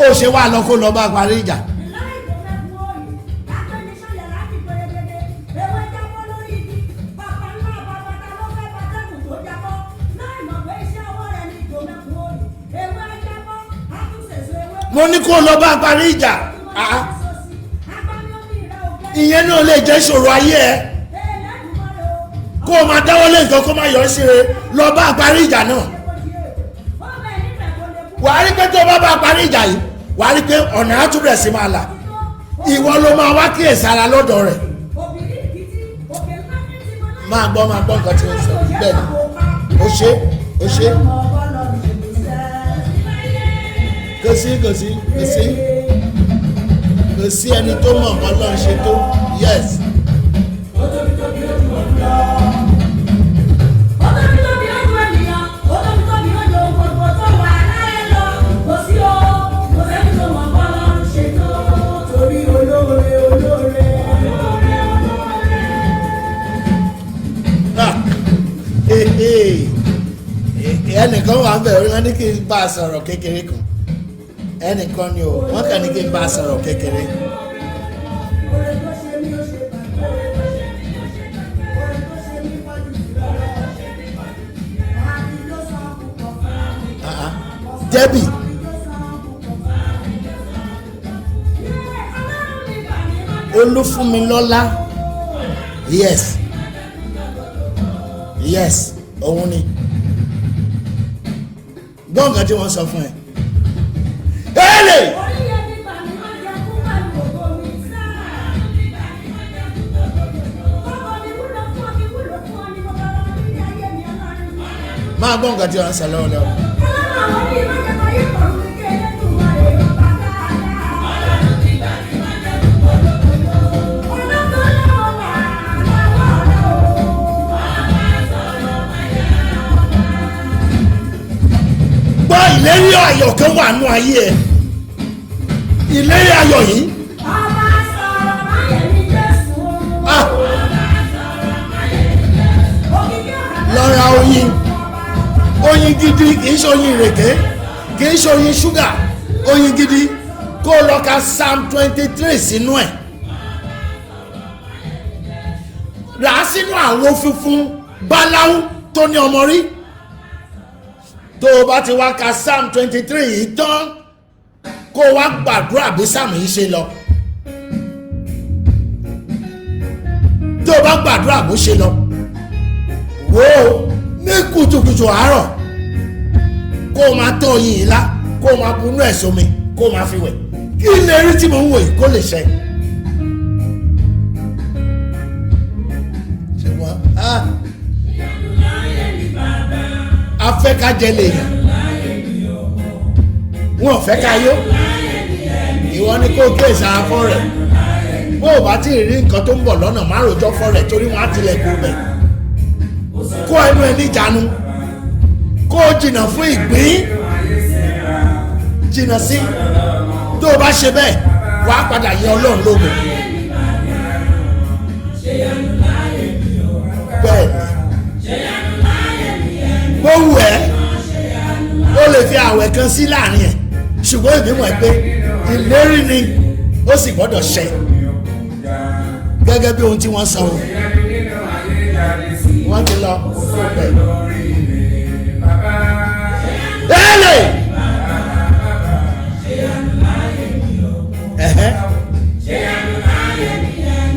[SPEAKER 1] ó ṣe wá lọ kó lọ bá parí ìjà. mo ní kó lọ bá parí ìjà. ìyẹn náà lè jẹ́ ìṣòro ayé ẹ. kó o máa dáwọ́ lé nǹkan kó máa yọ sí re lọ bá parí ìjà náà. wàá rí pé tó o bá parí ìjà yìí wàá rí pé ọ̀nà àtúbẹ̀ sí máa là. ìwọ ló máa wá kíyèsí ara lọ́dọ̀ rẹ̀. máa gbọ́ nǹkan tí ó sọ bẹ́ẹ̀ ni ó ṣe. kò sí ẹni tó mọ̀ nǹkan lọ́n ṣe tó yes. ẹnìkan wà bẹ̀rẹ̀ wọn ní kí n bá a sọ̀rọ̀ kékeré kan ẹnìkan ni o wọn kàn ní kí n bá a sọ̀rọ̀ kékeré. Debbie Olúfúnmilọ́lá yes òun ni gbọ́ngàn tí wọ́n sọ fún ẹ. máa gbọ́ngàn tí wọ́n sọ lọ́wọ́lọ́wọ́. ìlérí ayọ̀ kan wà nù ayé ẹ̀. ìlérí ayọ̀ yìí. lọ ra oyin gidi kì í ṣe oyin ìrèké kì í ṣe oyin ṣúgà oyin gidi kó lọ ka Psalm 23 sínú ẹ̀. rà á sínú àwo funfun báláwú tó ní ọmọ rí. tó o bá ti wá ka Psalm 23 yìí tán kó o wá gbàdúrà bí Psalm yìí ṣe lọ. tó o bá gbàdúrà bó ṣe lọ wò ó ní kùtùkùtù àárọ̀ kó o máa tọ́ oyin yìí lá kó o máa bunú ẹ̀ sómi kó o máa fi wẹ̀ kí ilé rí tí mo ń wò yìí kó lè ṣe. ṣùgbọ́n afẹ́ ká jẹ lèèyàn wọn ò fẹ́ ká yó ìwọ ni kó gbé ìsara fún rẹ̀ bó o bá ti rí nǹkan tó ń bọ̀ lọ́nà má rojọ́ fún rẹ̀ torí wọn á tilẹ̀ kú bẹ̀ kó ẹnu ẹ níjànú kó o jìnnà fún ìgbín jìnnà sí tó o bá ṣe bẹ́ẹ̀ wàá padà yẹ Ọlọ́run lógo bẹ́ẹ̀ bó wù ẹ́ ó lè fi àwẹ̀ kan sí láàrin ẹ̀ ṣùgbọ́n ìbímọ ẹ pé ìlérí ni ó sì gbọ́dọ̀ ṣẹ gẹ́gẹ́ bí ohun tí wọ́n sọ o wọ́n ti lọ bẹ́ẹ̀lẹ̀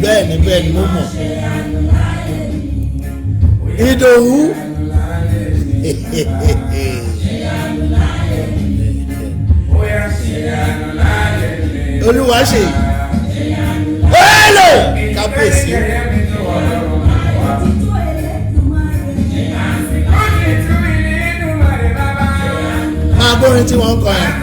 [SPEAKER 1] bẹ́ẹ̀ni mo mọ̀ Ìdòwú olúwa ṣe hello kábíyèsí. máa gbórin tí wọ́n ń kọ yẹn.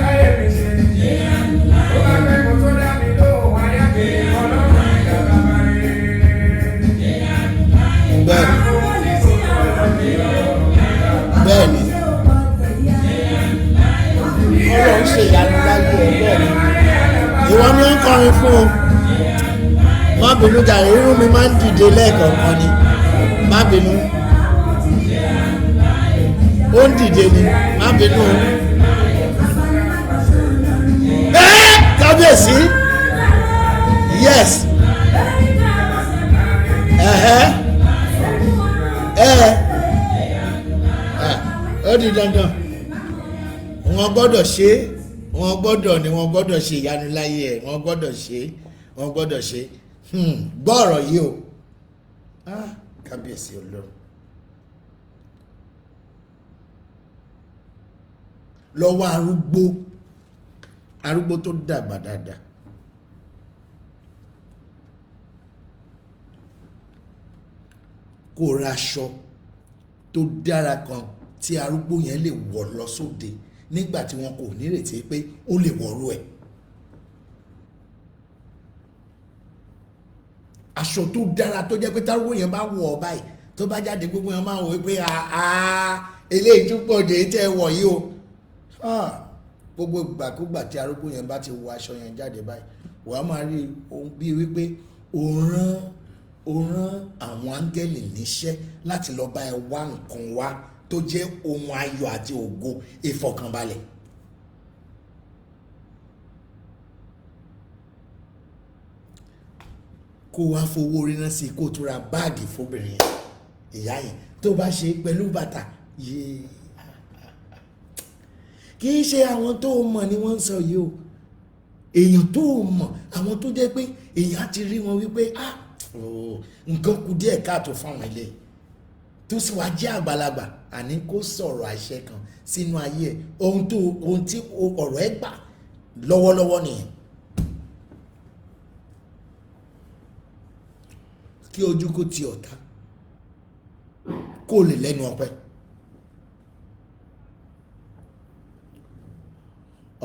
[SPEAKER 1] bẹ́ẹ̀ni ọlọ́run ṣe ìyanu láyé ẹ bẹ́ẹ̀ni ìwọ ni ó ń kọrin fún o má bínú jàre irun mi máa ń dìde lẹ́ẹ̀kọ̀ọ̀kan ni má bínú ó ń dìde ni má bínú kábíyèsí yes ó di dandan wọ́n gbọ́dọ̀ ṣe wọ́n gbọ́dọ̀ ni wọ́n gbọ́dọ̀ ṣe ìyanu láyé ẹ̀ wọ́n gbọ́dọ̀ ṣe gbọ́ ọ̀rọ̀ yìí o kábíyèsí Ọlọ́run lọ́wọ́ arúgbó tó dàgbà dáadáa kó ra aṣọ tó dára kan tí arúgbó yẹn lè wọ̀ lọ sóde nígbà tí wọn kò nírètí pé ó lè wọ̀rú ẹ̀. aṣọ tó dára tó jẹ́ pé tárúgbó yẹn bá wọ̀ ọ́ báyìí tó bá jáde gbogbo yẹn máa wọ̀ pé eléyìí tún pọ̀ dé tẹ́ ẹ wọ̀ yìí o. gbogbo ìgbàkúgbà tí arúgbó yẹn bá ti wọ aṣọ yẹn jáde báyìí wàá máa rí bí wípé ó rán àwọn áńgẹ́lì níṣẹ́ láti lọ bá ẹ wá nǹkan wá tó jẹ́ ohun ayọ̀ àti ògo ìfọ̀kànbalẹ̀. kó wá fowó ríná sí kó tó ra báàgì fóbìnrin yẹn ìyá yẹn tó bá ṣe pẹ̀lú bàtà yéé kì í ṣe àwọn tó mọ̀ ni wọ́n ń sọ yìí o èèyàn tó mọ̀ àwọn tó jẹ́ pé èèyàn ti rí wọn wípé nǹkan kù díẹ̀ káàtó fáwọn ilé tó sì wá jẹ́ àgbàlagbà àní kó sọ̀rọ̀ àṣẹ kan sínú ayé ẹ̀ ohun tí ọ̀rọ̀ ẹ̀ gbà lọ́wọ́lọ́wọ́ nìyẹn. kí ojú kó ti ọ̀tá kó lè lẹ́nu ọpẹ́.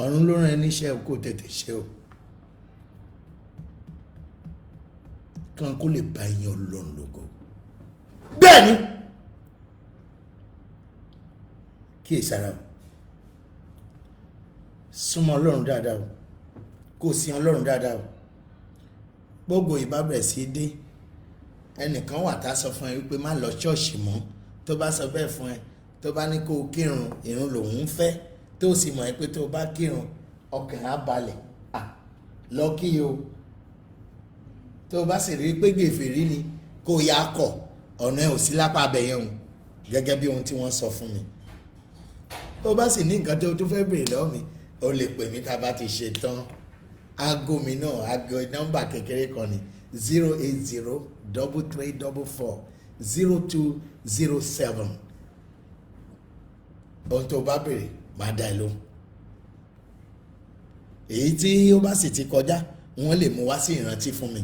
[SPEAKER 1] ọ̀run ló rán ẹ níṣẹ́ kó tètè ṣe o kan kó lè bá ẹyin Ọlọ́run lógo. bẹ́ẹ̀ ni kí èsàrà o súnmọ́ Ọlọ́run dáadáa o kó sin Ọlọ́run dáadáa o gbogbo ìbábẹ̀rẹ̀ sí dé ẹnìkan wà tá sọ fún ẹ wípé má lọ ṣọ́ọ̀ṣì mọ́ tó bá sọ bẹ́ẹ̀ fún ẹ tó bá ní kó o kírun ìrun lòun fẹ́ tó sì mọ̀ pé tó bá kírun ọkàn á balẹ̀ lọ kí o tó bá sì rí pé gbèfèrí ni kó o yá kọ̀ ọ̀nà ẹ̀ ò sí lápá abẹ́yẹn o gẹ́gẹ́ bí ohun tí wọ́n sọ fún mi. tó bá sì ní nǹkan tó fẹ́ béèrè lọ́wọ́ mi o lè pè mí tá a bá ti ṣe tán aago mi náà aago nọ́mbà kékeré kan ni 08033440207 ohun tó bá béèrè máa dá ẹ lóhùn èyí tí ó bá sì ti kọjá wọ́n lè mú wá sí ìrántí fún mi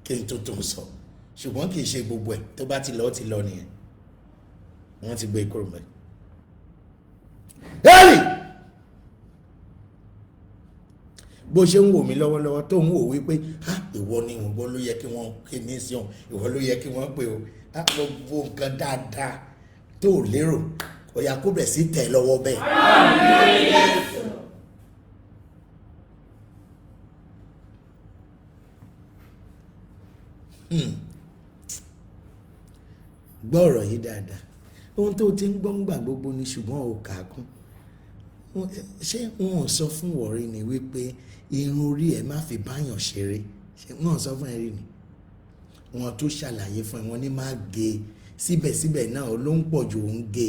[SPEAKER 1] kí n tó sọ ṣùgbọ́n kì í ṣe gbogbo ẹ̀ tó bá ti lọ nìyẹn wọ́n ti gbé kúrò mẹ́. Eli bó ṣe ń wò mí lọ́wọ́lọ́wọ́ tó ń wò wípé ìwọ ni ìwọ ló yẹ kí wọ́n ké ní sí ọ̀hún ìwọ ló yẹ kí wọ́n pè ó gbogbo nǹkan dáadáa tó lérò ó yá kó bẹ̀ sí tẹ̀ lọ́wọ́ bẹ́ẹ̀. gbọ́ ọ̀rọ̀ yìí dáadáa ohun tó ti ń gbọ́ngbà gbogbo ni ṣùgbọ́n ò kà á kún ṣé wọn ò sọ fún wọ̀rí ni wípé irun orí ẹ̀ má fi báyàn ṣeré ṣé wọn ò sọ fún ẹ rí ni wọn tó ṣàlàyé fún ẹ wọn ní má gé síbẹ̀síbẹ̀ náà ló ń pọ̀ ju òun gé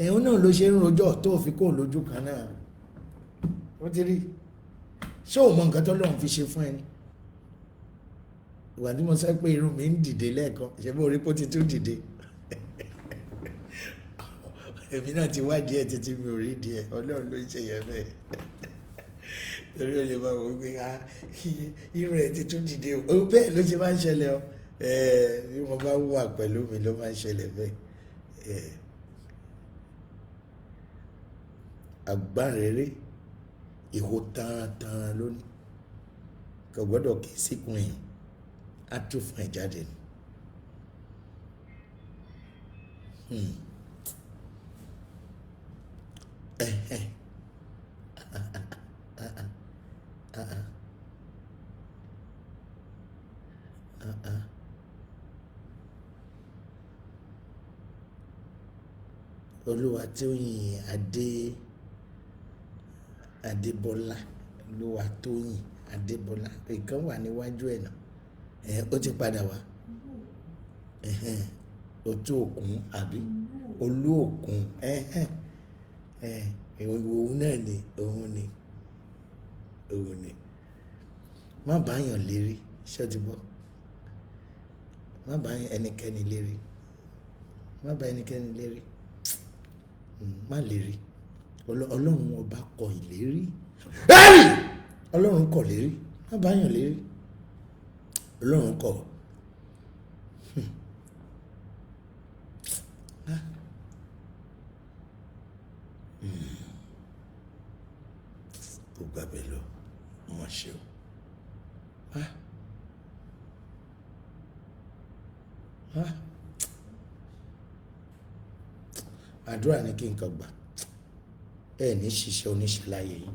[SPEAKER 1] ẹ̀hún náà ló ṣe ń rojọ́ tó fi kó lójú kan náà ó ti rí ṣé ò mọ nǹkan tó lọ́run fi ṣe fún ẹ ni ìwà tí mo sọ pé irun mi ń dìde lẹ́ẹ̀kan ṣe bó rí pó ti tún dìde èmi náà ti wádìí ẹ̀ títí mi ò rí díẹ̀ ọlọ́run ló ń ṣe yẹn bẹ́ẹ̀ torí ó lè máa wọ pé irun ẹ̀ ti tún dìde o bẹ́ẹ̀ ló ṣe máa ń ṣẹlẹ̀ o bí mo bá wà pẹ̀lú mi ló máa ń ṣẹlẹ̀ bẹ́ẹ̀ àgbáǹrere ìhó tánran lónìí kò gbọ́dọ̀ kí síkùn yìí á tún fún ẹ̀ jáde ni. Olúwatóyìn Adébọ́lá Olúwatóyìn Adébọ́lá ìkan wà níwájú ẹ̀ náà ó ti padà wá Otú Òkun àbí Olú Òkun òun náà ni òun ni má báyàn lérí ṣọ́tìbọ́ má bá ẹnikẹ́ni lérí má lérí ọlọ́run ọba kọ ìlérí ọlọ́run kọ lérí má báyàn lérí ọlọ́run kọ. Kò gbàgbé lọ wọ́n ṣe o àdúrà ní kí n kàn gbà ẹ ní ṣiṣẹ́ oníṣẹ́ láyé yìí.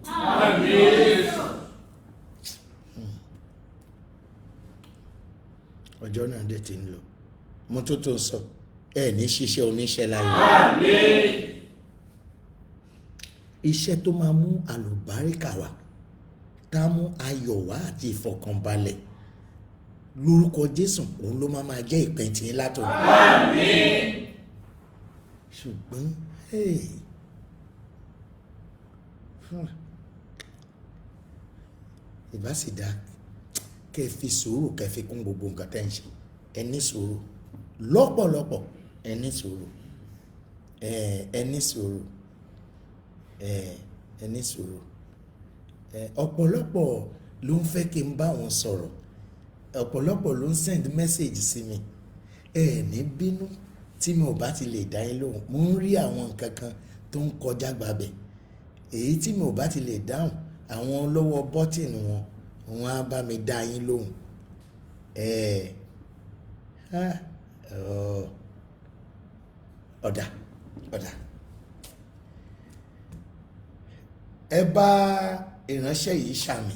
[SPEAKER 1] Ọjọ́ náà dẹ̀ ti ń lọ mo tó sọ ẹ ní ṣiṣẹ́ oníṣẹ́ láyé yìí. Iṣẹ́ tó máa mú àlùbáríkà wá tá a mú ayọ̀ wá àti ìfọ̀kànbalẹ̀ lórúkọ Jésù òun ló máa jẹ́ ìpín tí ń látọ̀. Ṣùgbọ́n ìbá sì dá kẹ́ fi sùúrù kẹ́ fi kún gbogbo nǹkan tẹ́ ń ṣe ẹ ní sùúrù lọ́pọ̀lọpọ̀ ẹ ní sùúrù ẹ ní sùúrù ẹ ní sùúrù ọ̀pọ̀lọpọ̀ ló ń fẹ́ kí n bá wọn sọ̀rọ̀ ọ̀pọ̀lọpọ̀ ló ń send message sí mi ẹ ní bínú tí mi ò bá ti lè dá yín lóhùn mo ń rí àwọn nǹkan kan tó ń kọjá gbàbẹ̀ èyí tí mi ò bá ti lè dáhùn àwọn lọ́wọ́ bọ́tìnì wọn á bá mi dá yín lóhùn ọ̀dà ẹ bá ìránṣẹ́ yìí ṣàmì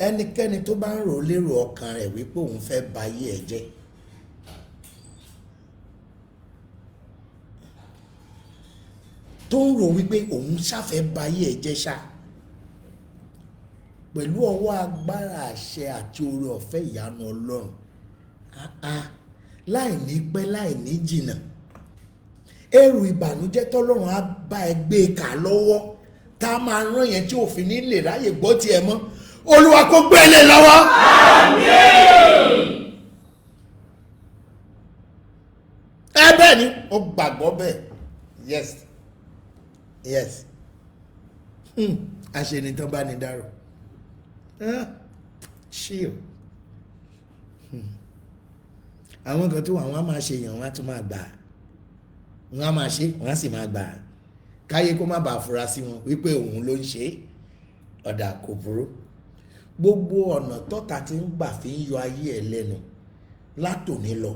[SPEAKER 1] ẹnikẹ́ni tó bá ń rò lérò ọkàn rẹ̀ wípé òun fẹ́ ba ayé ẹ̀ jẹ́ tó ń rò wípé òun ṣàfẹ́ ba ayé ẹ̀ jẹ́ ṣá pẹ̀lú ọwọ́ agbára àṣẹ àti oore ọ̀fẹ́ ìyanu Ọlọ́run láì ní pẹ́ láì ní jìnnà ẹrù ìbànújẹ́ tọ́lọ́run á bá ẹ gbé kà lọ́wọ́ tá a máa rán yẹn tí òfin ní lè ráyè gbọ́ tiẹ̀ mọ́ Olúwa kó gbé lé lọ́wọ́. ẹ bẹ́ẹ̀ ni ó gbàgbọ́ bẹ́ẹ̀ yes àṣenitán bá ní dárò ṣí o àwọn kan tó wà wọ́n á máa ṣe èèyàn wọ́n á tún máa gbà wọ́n á máa ṣe wọ́n á sì máa gbà káyé kó má bàa fura sí wọn wípé òun ló ń ṣe ọ̀dà kò burú gbogbo ọ̀nà tọ́ta tí ń gbà fi ń yọ ayé ẹ̀ lẹ́nu látòní lọ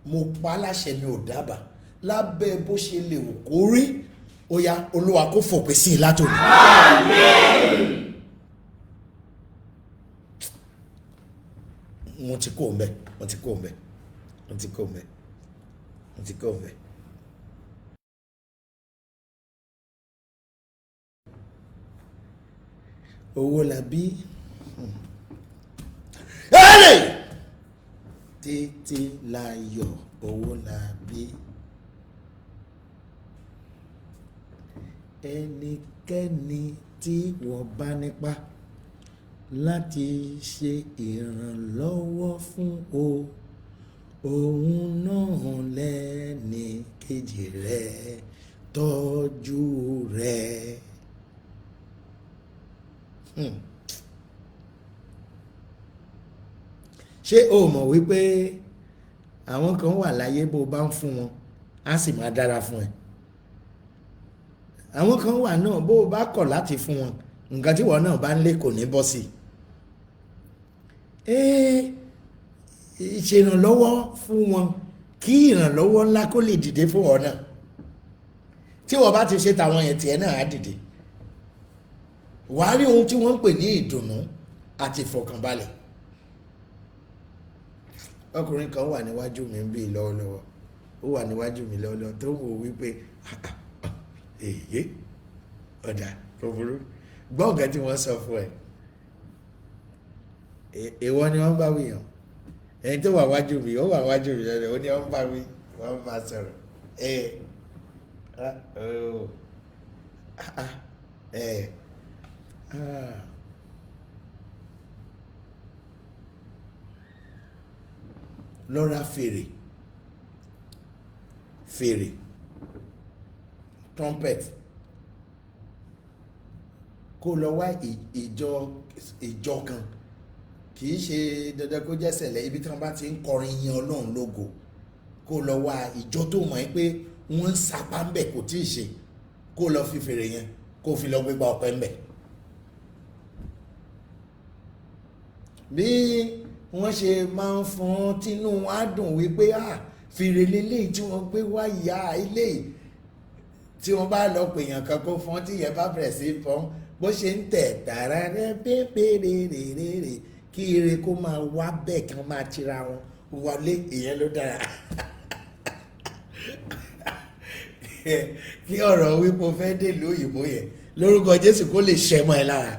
[SPEAKER 1] mo pa á láṣẹ mi ò dábàá lábẹ́ bó ṣe lè wò kó rí ó yá Olúwa kó fòpin sí i látòní. mo ti kó mbẹ. Owó la bí títí láyọ̀ owó la bí ẹnikẹ́ni tí wọ́n bá nípa láti ṣe ìrànlọ́wọ́ fún o òun náà lẹ́ni kejì rẹ tọ́jú rẹ. ṣé o mọ̀ wípé àwọn kan wà láyé bó bá ń fún wọn á sì máa dára fún ẹ, àwọn kan wà náà bó bá kọ̀ láti fún wọn nǹkan tí wọn náà bá ń lé kò ní bọ́ sí ìṣèrànlọ́wọ́ fún wọn kí ìrànlọ́wọ́ ńlá kó lè dìde fún wọn náà. Tí wọ́n bá ti ṣe tàwọn yẹn tiẹ̀ náà á dìde. Wàá rí ohun tí wọ́n ń pè ní ìdùnnú àti ìfọ̀kànbalẹ̀. Ọkùnrin kan wà níwájú mi ń bí lọ́wọ́lọ́wọ́, ó wà níwájú mi lọ́wọ́lọ́wọ́ tó wò wípé èyí ọ̀dà kòkòrò gbọ́ nǹkan tí wọ́n sọ fún ẹ. Ìwọ ni wọ́n bá wí yàn, ẹni tó wà wájú mi ó wà wájú mi lọ́dọ̀ ó ní wọ́n bá wí wọ́n bá sọ̀rọ̀ lọ́ra fèrè trumpet kó lọ wá ìjọ kan, kì í ṣe dandan kó jẹ́ sẹ̀lẹ̀, ibi tí wọ́n bá ti ń kọrin yin Ọlọ́run lógo, kó lọ wá ìjọ tó mọ̀ ẹ́ pé wọ́n ń sapá ń bẹ̀ kò tí ì ṣe, kó lọ fi fèrè yẹn kó fi lọ gbégbá ọpẹ́ ń bẹ̀. Bí wọ́n ṣe máa ń fọn tínú wọn á dùn wípé fèrè lélẹ́yìí tí wọ́n gbé wá ìyá eléyìí, tí wọ́n bá lọ pèèyàn kan kó fọn tí yẹn bá bẹ̀rẹ̀ sí fọn bó ṣe ń tẹ̀ tààrà rẹ pépèrèrèrè kí ire kó máa wá bẹ́ẹ̀ kí wọ́n máa tira wọn wọlé, ìyẹn ló dára. Kí ọ̀rọ̀ wípé fẹ́ dé ìlú òyìnbó yẹn lórúkọ Jésù kó lè ṣẹmọ́ ẹ lára.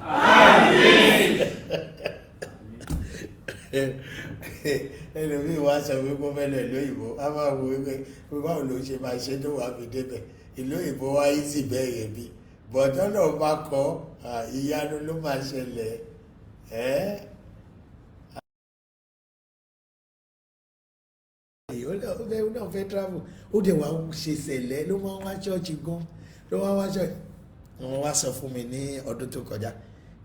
[SPEAKER 1] Ẹlòmíì wá sọ wípé fẹ́ lọ ìlú òyìnbó, a máa wo wípé báwo ló ṣe máa ṣe tó wàá fi débẹ̀. Ìlú òyìnbó wá easy bẹ́ẹ̀ yẹn bí bọ̀dọ́ náà bá kọ́ ìyanu ló máa ṣẹlẹ̀. Ó náà fẹ́ travel, ó dẹ̀ wá ṣe ṣẹlẹ̀ ló máa ń wá ṣọ́ọ̀ṣì gan, ló máa ń wá ṣọ́ọ̀ṣì. Wọ́n wá sọ fún mi ní ọdún tó kọjá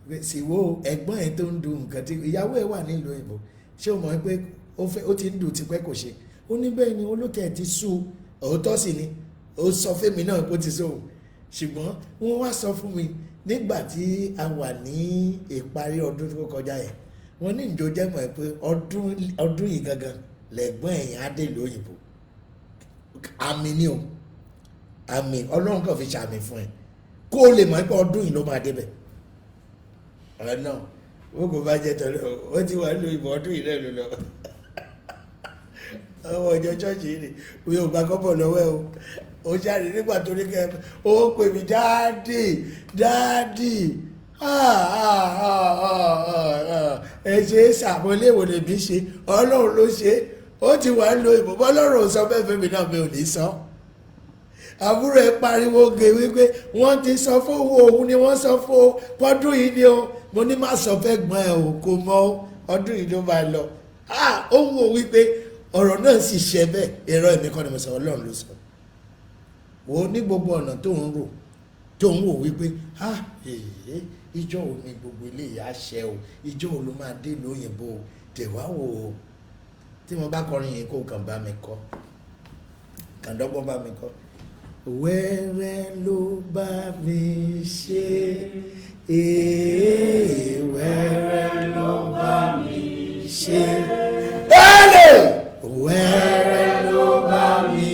[SPEAKER 1] pé síwó ẹ̀gbọ́n ẹ̀ tó ń du nǹkan tí ìyàwó ẹ̀ wà nílùú òyìnbó, ṣé o mọ̀ pé ó ti ń dùn tipẹ́ kò ṣe, ó ní bẹ́ẹ̀ ni olókè ti sú, òótọ́ sì ni ó sọ fẹ́mi náà pé ó ti sóhun, ṣùgbọ́n wọ́n wá sọ fún mi nígbà tí a wà ní ìparí ọdún tó kọjá yẹn, wọ́n ní ìjọ jẹ́ mọ̀ pé ọdún yìí gangan lẹ́gbọ́n ẹ̀yìn adé ìlú òyìnbó. Àmì ni o, àmì Ọlọ́run kan fi ṣàmì fún ẹ kó o lè mọ̀ pé ọdún yìí ló máa débẹ̀. Ọ̀rẹ́ náà ó kò bá jẹ́ tọ́lẹ̀ ó ti wà nílùú òyìnbó ọdún yìí náà ló lọ. Ọmọ ìjọ ṣọ́ọ̀ṣì yìí ni òye ò bá kọ́bọ̀ lọ́wọ́ ẹ o, ó jáde nígbà tó ní kẹ́ ó pè mí dáàdì ẹ ṣe é ṣàmúléwò lèmi ṣe, Ọlọ́run ló ṣe, ó ti wà nílùú òyìnbó, Ọlọ́run ò sọ bẹ́ẹ̀ fẹ́mi náà mi ò ní sọ. Àbúrò ẹ pariwo gè wípé wọ́n ti sọ fún òun ni wọ́n sọ fún ọdún yìí ni o, mo ní má sọ fẹ́ gbọ́n ẹ o, kò mọ ọdún yìí ló máa lọ. Ó wò wípé ọ̀rọ̀ náà sì ṣe bẹ́ẹ̀, èrò ẹ̀mí kan ni mo sọ, Ọlọ́run ló sọ. Wo ní gbogbo ọ̀nà tó ń rò tó ń wò wípé ìjọ ò ní gbogbo ilé ìyá ṣẹ o, ìjọ ò ló máa dé lóyìnbó o, tẹ̀wá wò ó. Tí mo bá kọrin yìí kó kàn bá mi kọ, kàn dọ́gbọ́n bá mi kọ. Wẹ́rẹ́ ló bá mi ṣe, wẹ́rẹ́ ló bá mi ṣe, wẹ́rẹ́ ló bá mi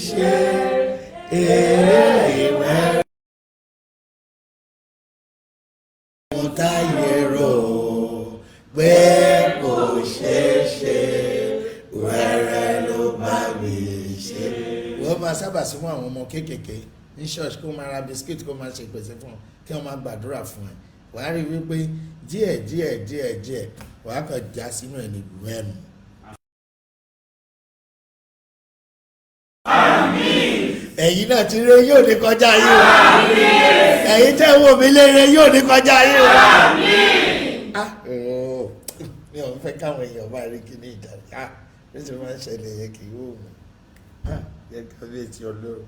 [SPEAKER 1] ṣe, wẹ́rẹ́. Mo táyé rò pé kò ṣeé ṣe, wẹ́rẹ́ ló bá mi ṣe. Wọ́n máa sábà sí fún àwọn ọmọ kéékèèké ní ṣọ́ọ̀ṣì kó máa ra bisikíìtì kó máa ṣe ìpèsè fún wọn kí wọ́n máa gbàdúrà fún ẹ. Wàá rí wípé díẹ̀ wàá kàn já sínú ẹ̀ ní wẹ́ẹ̀mù. Ẹ̀yin náà ti rí yóò ní kọjá yìí o. Ẹ̀yin tẹ́ wò mí lére yóò ní kọjá yìí o. mi ò fẹ́ káwọn èèyàn máa rí kí ní ìjà bí tí wọ́n máa ń ṣẹlẹ̀ yẹn kì í wò mí yẹ kábíyèsí ọlọ́run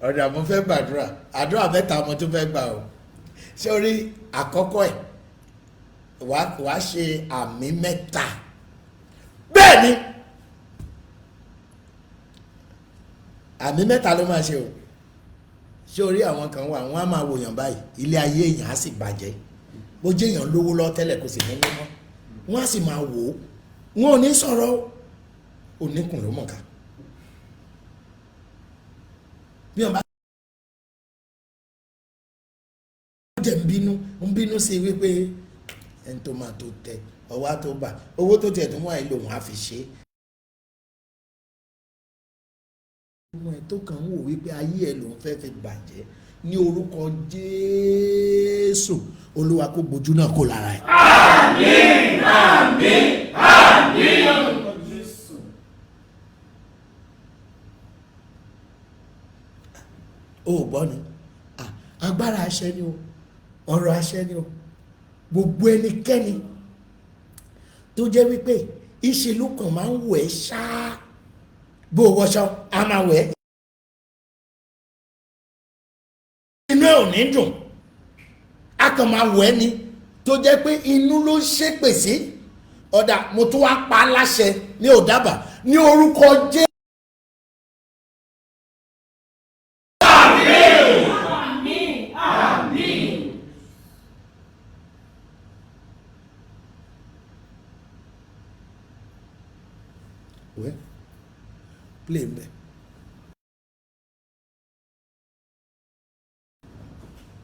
[SPEAKER 1] ọ̀dà mo fẹ́ gbàdúrà àdúrà mẹ́ta mo tún fẹ́ gbà o sórí àkọ́kọ́ ẹ̀ wàá ṣe àmì mẹ́ta bẹ́ẹ̀ ni àmì mẹ́ta ló máa ṣe o sórí àwọn kan wà wọ́n á máa wòyàn báyìí ilé ayé èèyàn á sì bàjẹ́ bó jẹ́ èèyàn lówó lọ tẹ́lẹ̀ kò sì ní mímọ́ wọ́n á sì máa wò ó wọn ò ní sọ̀rọ̀ oníkùn ló mọ̀ ká bí wọn bá jẹ́ ń bínú sí wípé ẹni tó máa tó tẹ ọwọ́ tó bà owó tó tẹ̀ tó wọ́n àìlò wọn á fi ṣe ọmọ ẹ̀ tó kàn ń wò wípé ayé ẹ̀ lòun fẹ́ fi bàjẹ́ ní orúkọ Jésù Olúwa kó gbójú náà kó lára ẹ̀.
[SPEAKER 3] Àmín àmín àmín.
[SPEAKER 1] O ò gbọ́ ni agbára àṣẹ ni o ọ̀rọ̀ àṣẹ ni o gbogbo ẹnikẹ́ni tó jẹ́ wípé ìṣe ló kàn máa ń wò ẹ́ ṣáá bó o wọṣọ a máa wẹ̀ ẹ́ inú ẹ̀ ò ní dùn a kàn máa wẹ̀ ẹ́ ni tó jẹ́ pé inú ló ń ṣépè sí ọ̀dà mo tún wá pa á láṣẹ ní òdábà ní orúkọ Jésù. Play mbẹ.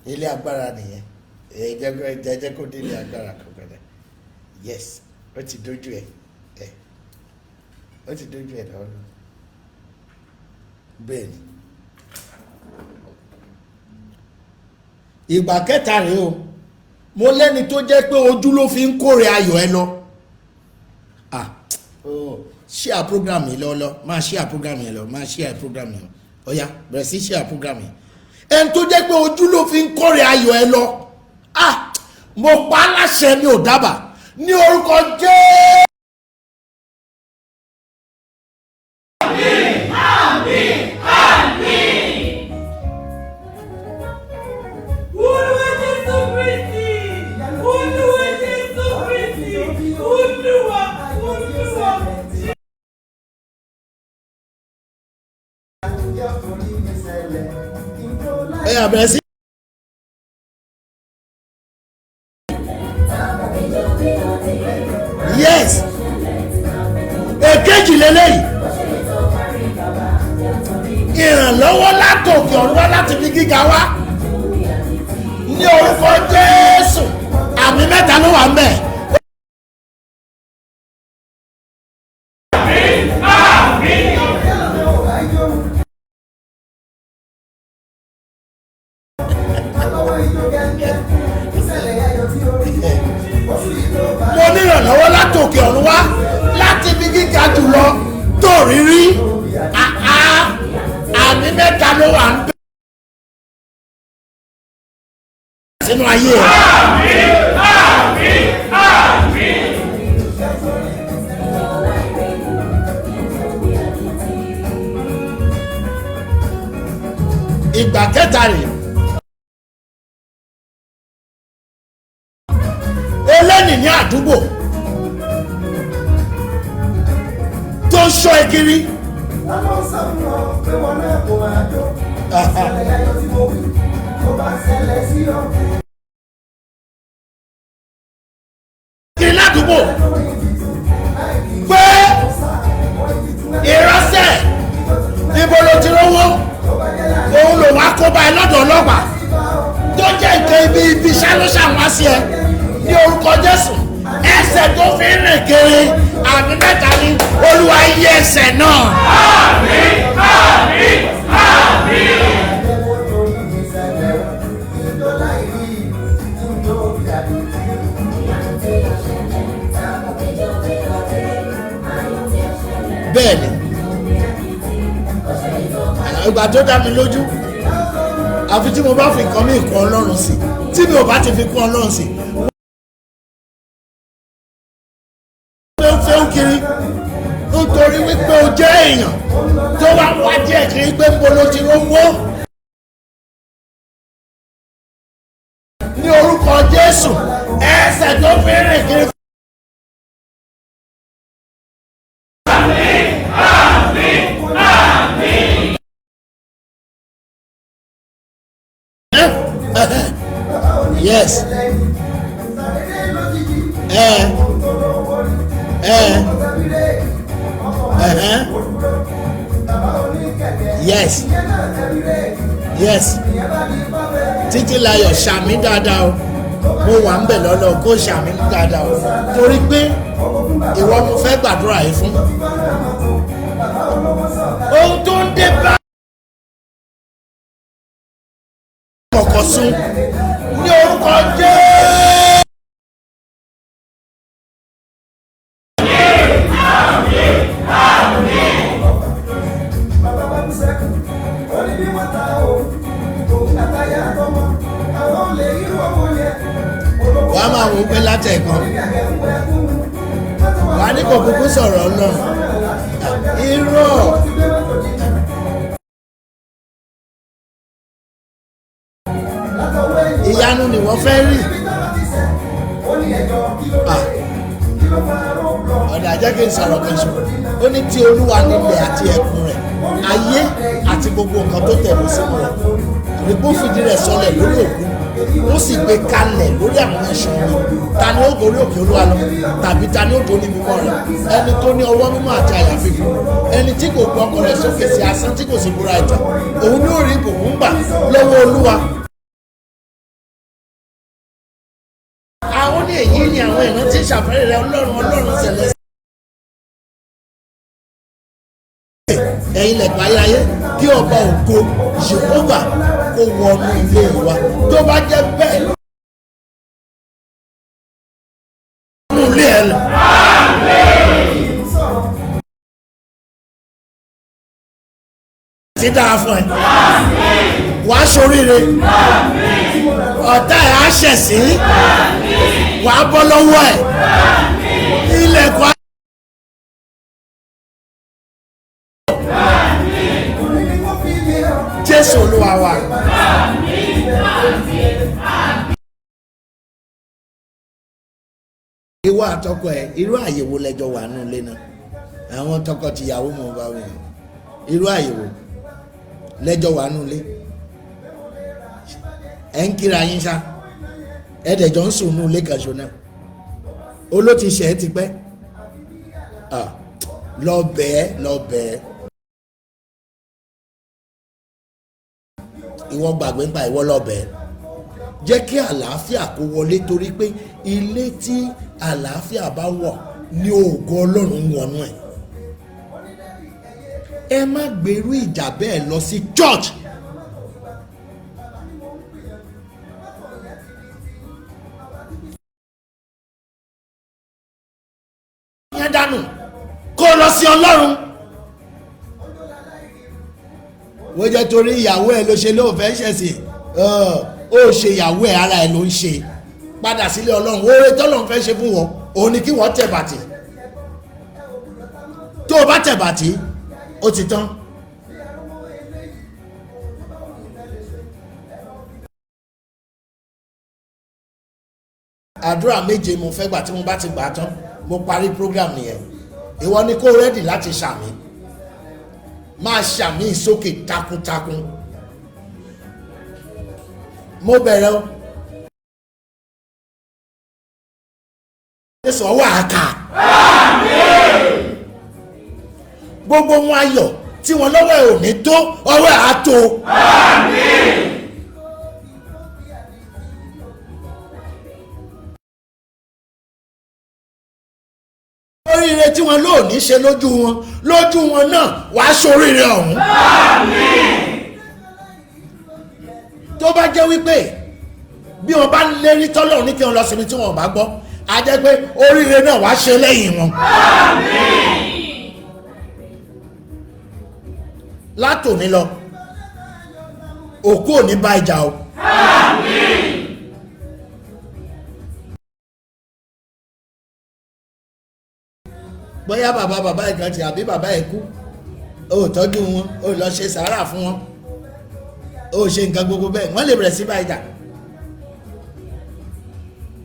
[SPEAKER 1] Ilé agbára nìyẹn jẹjẹ kó dé ilé agbára kankan dẹ yes ó ti dójú ẹ ó ti dójú ẹ lọ́wọ́ bẹ́ẹ̀ ni ìgbà kẹta rèé o mo lẹ́ni tó jẹ́ pé ojú ló fi ń kórè ayọ̀ ẹ lọ share program yìí lọ́lọ́ máa share program yìí lọ máa share program yìí ọ̀ya bẹ̀rẹ̀ sí share program yìí ẹni tó jẹ́ pé ojú ló fi ń kórè ayọ̀ ẹ lọ mo pa á láṣẹ ní òdábà ní orúkọ Jésù.
[SPEAKER 3] Àmín àmín àmín. Olúwa Jésù Kristi Olúwa Jésù Kristi Olúwa.
[SPEAKER 1] Bẹ̀rẹ̀ sí. Yes èkejì lélẹ́yìí ìrànlọ́wọ́ látòkè ọ̀run wá láti fi gíga wá ní orúkọ Jésù àmì mẹ́ta ló wà ń bẹ̀. Mo ní ìrànlọ́wọ́ látòkè ọ̀run wá láti ibi gíga jùlọ tó rírí àmì mẹ́ta ló wà ń bẹ̀ sínú ayé ẹ̀. Àmín àmín àmín. Ìgbà kẹta rèé. Eléni ní àdúgbò tó ń ṣọ́ ekiri. Kiri ládùúgbò pé ìránṣẹ́ ibo ló ti rówó òun lòun á kó bá ẹ lọ́dọ̀ ọlọ́pàá tó jẹ́ nǹkan ibi ṣálóṣà wá sí ẹ. Ní orúkọ Jésù ẹsẹ̀ tó fi ń rìn kiri àmì mẹ́ta ni Olúwa yí ẹsẹ̀ náà. Àmín àmín àmín. Bẹ́ẹ̀ni ìgbà tó dá mi lójú àfi tí mo bá fi nǹkan mí nǹkan Ọlọ́run sí tí mi ò bá ti fi kún Ọlọ́run sí fẹ́ ń kiri nítorí wípé o jẹ́ èèyàn tó wá wá jẹ́ kiri pé ń bolo ti rówó ní orúkọ Jésù ẹsẹ̀ tó fẹ́rẹ̀ kiri. Yes. Yes. Yes. Títí láyọ̀ ṣàmì dáadáa o. Mo wà ń bẹ̀ lọ́lọ́ kó ṣàmì dáadáa o. Torí pé ìwọ mo fẹ́ gbàdúrà yìí fún. Ohun tó ń dé bá kọ̀kọ̀ sún ní orúkọ Jésù. Wà á máa wò ó pé látẹ̀kan wà á ní kò kúkú sọ̀rọ̀ náà irọ́ ìyanu ni wọ́n fẹ́ rí. Ọ̀dà jẹ́ kí n sọ̀rọ̀ kan ṣe ó ní tí Olúwa nílẹ̀ àti ẹ̀kún rẹ̀ ayé àti gbogbo nǹkan tó tẹ̀lé sínú rẹ̀ ìrìbó fìdí rẹ̀ sọlẹ̀ lórí òkun ó sì gbé kalẹ̀ lórí àwọn ẹṣin rẹ̀. Ta ni ó gorí òkè Olúwa lọ tàbí ta ni ó dúró ní mímọ́ rẹ̀? Ẹni tó ní ọwọ́ mímọ́ àti àyà fífún, ẹni tí kò gbọ́ ọkàn rẹ̀ sókè sí asán tí kò sì búra ẹ̀tàn, òun ní ó rí ìbùkún gbà lọ́wọ́ Olúwa. Àwọn ní èyí ni àwọn ìran tí ń ṣàfẹ́rẹ́ rẹ̀ Ọlọ́run ṣẹlẹ̀. Ẹ̀yin lẹ̀kọ́ ayáyé kí ọba ògo Jèhófà kó wọnú ilé wa. Tó bá jẹ́ bẹ́ẹ̀ nínú ilé ẹ lọ. Ti dáa fún ẹ. Wàá ṣoríire. Ọ̀tá ẹ̀ á ṣẹ̀ sí. Wàá bọ́ lọ́wọ́ ẹ̀. Ilẹ̀kùn Jésù Olúwa wa. Ìwọ àtọkọ ẹ irú àyèwò lẹjọ wà nù ilé náà àwọn tọkọtìyàwó mọ bá wọn irú àyèwò lẹjọ wà nù ilé ẹ ń kíra yín ṣá ẹ dẹjọ ń sùn nù ilé kàṣọ náà olóòtú ṣe é ti pẹ́ lọ bẹ́ẹ̀ ìwọ gbàgbé ń pa ìwọ lọ́bẹ̀ jẹ́ kí àlàáfíà kó wọlé torí pé ilé tí àlàáfíà bá wọ̀ ní ògo Ọlọ́run wọnú ẹ̀. Ẹ má gbèrú ìjà bẹ́ẹ̀ lọ sí church. Yẹn dànù kó lọ sí Ọlọ́run. Wọ́n jẹ́ torí ìyàwó ẹ̀ ló ṣe ló fẹ́ ṣẹ̀sìn ó ṣe ìyàwó ẹ̀ ara ẹ̀ ló ń ṣe padà sílé Ọlọ́run oore tọ́lọ́run fẹ́ ṣe fún wọn òun ni kí wọ́n tẹ̀ bàtì tó o bá tẹ̀ bàtì ó ti tán. Àdúrà méje mo fẹ́ gbà tí mo bá ti gbà tán mo parí program nìyẹn ìwọ ni kó rẹ́dì láti ṣàmì máa ṣàmì sókè takuntakun mo bẹ̀rẹ̀ o Jésù ọwọ́ àkà gbogbo wọn ayọ̀ tí wọn lọ́wọ́ ẹ̀ ò ní tó ọwọ́ ẹ̀ á tó. Oríire tí wọn lóò ní ṣe lójú wọn náà wàá ṣoríire ọ̀hún. Tó bá jẹ́ wípé bí wọn bá lérí tọ́lọ́run ní kí wọn lọ sinmi tí wọn bá gbọ́ a jẹ́ pé oríire náà wàá ṣe lẹ́yìn wọn. Látòní lọ òkú ò ní bá ìjà o bóyá bàbá ìkan tí àbí bàbá ẹ̀ kú ó tọ́jú wọn ó lọ ṣe sàárà fún wọn ó ṣe nǹkan gbogbo bẹ́ẹ̀ wọ́n lè bẹ̀rẹ̀ sí báyìí jà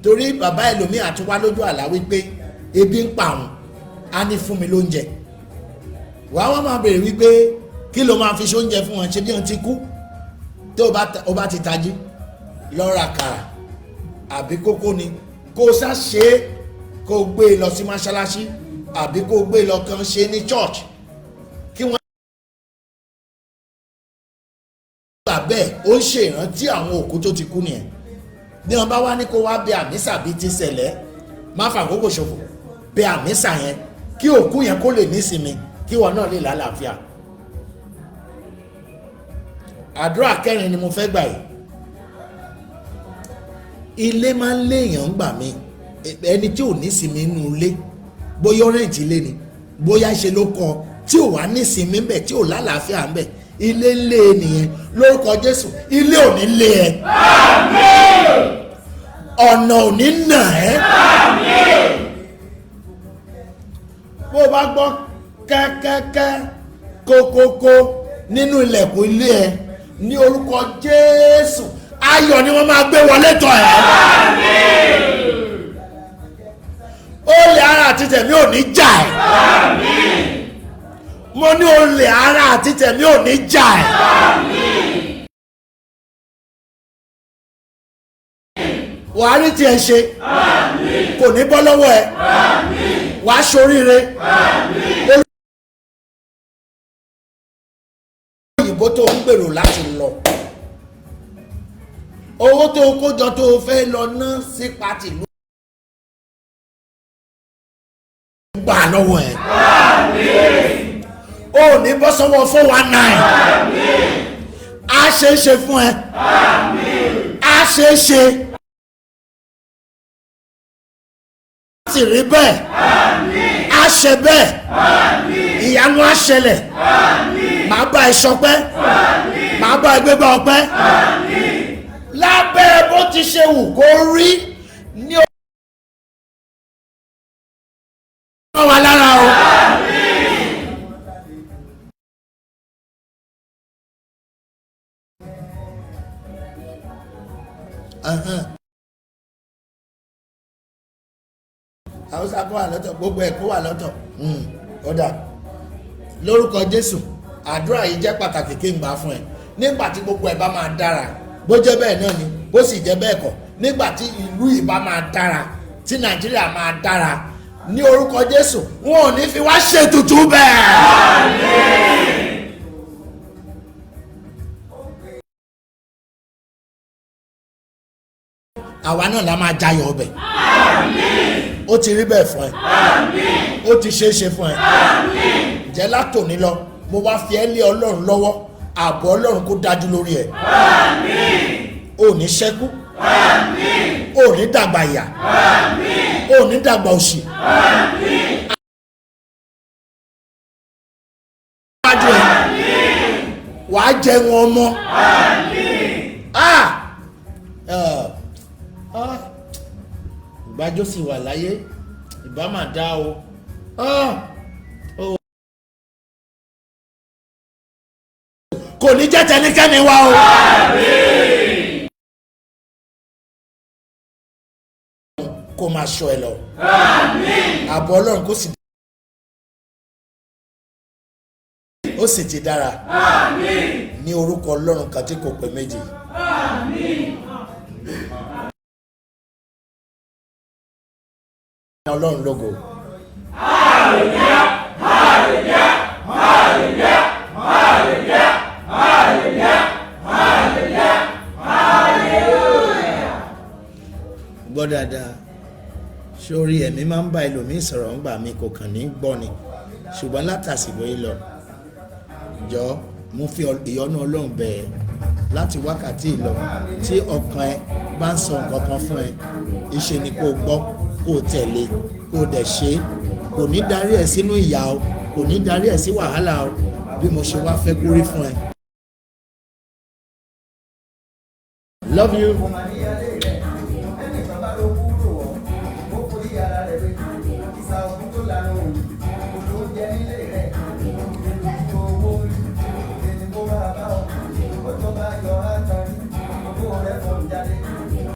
[SPEAKER 1] torí bàbá ẹlòmíì àtúwá lójú àlá wípé ebi ń pa àwọn á ní fún mi lóúnjẹ wàá wọ́n máa bèrè wípé kí ló máa fi ṣóúnjẹ fún wọn ṣe bí wọn ti kú tó o bá ti tají lọ́ra kàrà àbí kókó ni kó o sá ṣe é kó o gbé e lọ sí mọ́ṣáláṣí àbí kó o gbé e lọ kàn ṣe ní church kí wọ́n gbà bẹ́ẹ̀ ó ń ṣe ìrántí àwọn òkú tó ti kú nìyẹn bí wọn bá wá ní kó wá bẹ àmísà bíi ti ṣẹlẹ̀ má fàkókò ṣòfò bẹ àmísà yẹn kí òkú yẹn kó lè nísinmi kí wọn náà lè lálàáfíà. àdúrà kẹrin ni mo fẹ́ gbà yìí ilé máa ń léèyàn gbà mí ẹni tí ò nísinmi nínú ilé bóyá rẹ̀ǹtì ilé ni bóyá ṣe ló kọ tí ò wá nísinmi ń bẹ̀ tí ò lálàáfíà ń bẹ̀ ilé ń lé e nìyẹn lórúkọ Jésù ilé ò ní lé ẹ. Àmín. ọ̀nà ò ní nà ẹ́. Àmín. bó o bá gbọ́ kẹ́kẹ́kẹ́ kókókó nínú ilẹ̀kùn ilé ẹ ní orúkọ Jésù ayọ̀ ni wọ́n máa gbé wọlé tọ̀ ẹ́. Àmín. olè ara àti tẹ̀mí ò ní jà ẹ́. Àmín. mo ní olè ara àti tẹ̀mí ò ní jà ẹ́. Àmín. wàá rí tiẹ̀ ṣe. Àmín. kò ní bọ́ lọ́wọ́ ẹ. Àmín. wàá ṣoríire. Àmín. òyìnbó tó ń gbèrò láti lọ owó tó kó jọ tó fẹ́ lọ ná sí pàtì ló gbà lọ́wọ́ ẹ̀. ó ní bọ́ sọ́wọ́ 419. á ṣe é ṣe fún ẹ. á ṣe é ṣe. sì rí bẹ́ẹ̀. á ṣe bẹ́ẹ̀. ìyanu á ṣẹlẹ̀. màá bá ẹ ṣọpẹ́. màá bá ẹ gbégbá ọpẹ́. lábẹ́ bó ti ṣe wù kó rí ní ọ̀rọ̀ wa lára o. Hausa kó wà lọ́tọ̀ gbogbo ẹ̀ kó wà lọ́tọ̀ ọ̀dà lórúkọ Jésù àdúrà yìí jẹ́ pàtàkì kí n gbà fún ẹ nígbà tí gbogbo ẹ̀ bá máa dára bó jẹ́ bẹ́ẹ̀ náà ni bó sì jẹ́ bẹ́ẹ̀ kọ́ nígbà tí ìlú yìí bá máa dára tí Nàìjíríà máa dára ní orúkọ Jésù wọn ò ní fi wá ṣètùtù bẹ́ẹ̀. àwa náà la máa jayọ̀ ọbẹ̀. ó ti rí bẹ́ẹ̀ fún ẹ. ó ti ṣeé ṣe fún ẹ. jẹ́ látòní lọ mo wá fi ẹ́ lé Ọlọ́run lọ́wọ́ ààbò Ọlọ́run kó dájú lórí ẹ̀. ò ní ṣẹ́kù. ò ní dàgbà ìyà. ò ní dàgbà òṣì. wàá jẹun ọmọ. ìgbàjọ́ sì wà láyé ìbá máa dá o. kò ní jẹ́ tẹnikẹ́ni wá o. kó máa ṣọ́ ẹ lọ. ààbò Ọlọ́run kó sì ó sì ti dára. ní orúkọ Ọlọ́run kan tí kò pé méjì. Ọlọ́run lógo. Hallelujah, hallelujah, hallelujah, hallelujah, hallelujah, hallelujah, hallelujah. gbọ́ dáadáa sórí ẹ̀mí máa ń bá ẹlòmíín sọ̀rọ̀ ńgbà mi kò kàn ní gbọ́ ni ṣùgbọ́n látàsìkò yìí lọ jọ mo fi ìyọ́nú Ọlọ́run bẹ̀ẹ́ láti wákàtí ìlọ tí ọkàn ẹ bá ń sọ nǹkan kan fún ẹ ìṣe ni kó gbọ́ kó tẹ̀lé kó dẹ̀ ṣe kò ní darí ẹ̀ sínú ìyà o kò ní darí ẹ̀ sí wàhálà o bí mo ṣe wá fẹ́ kúrí fún ẹ. Love you.
[SPEAKER 4] fọ́n jáde.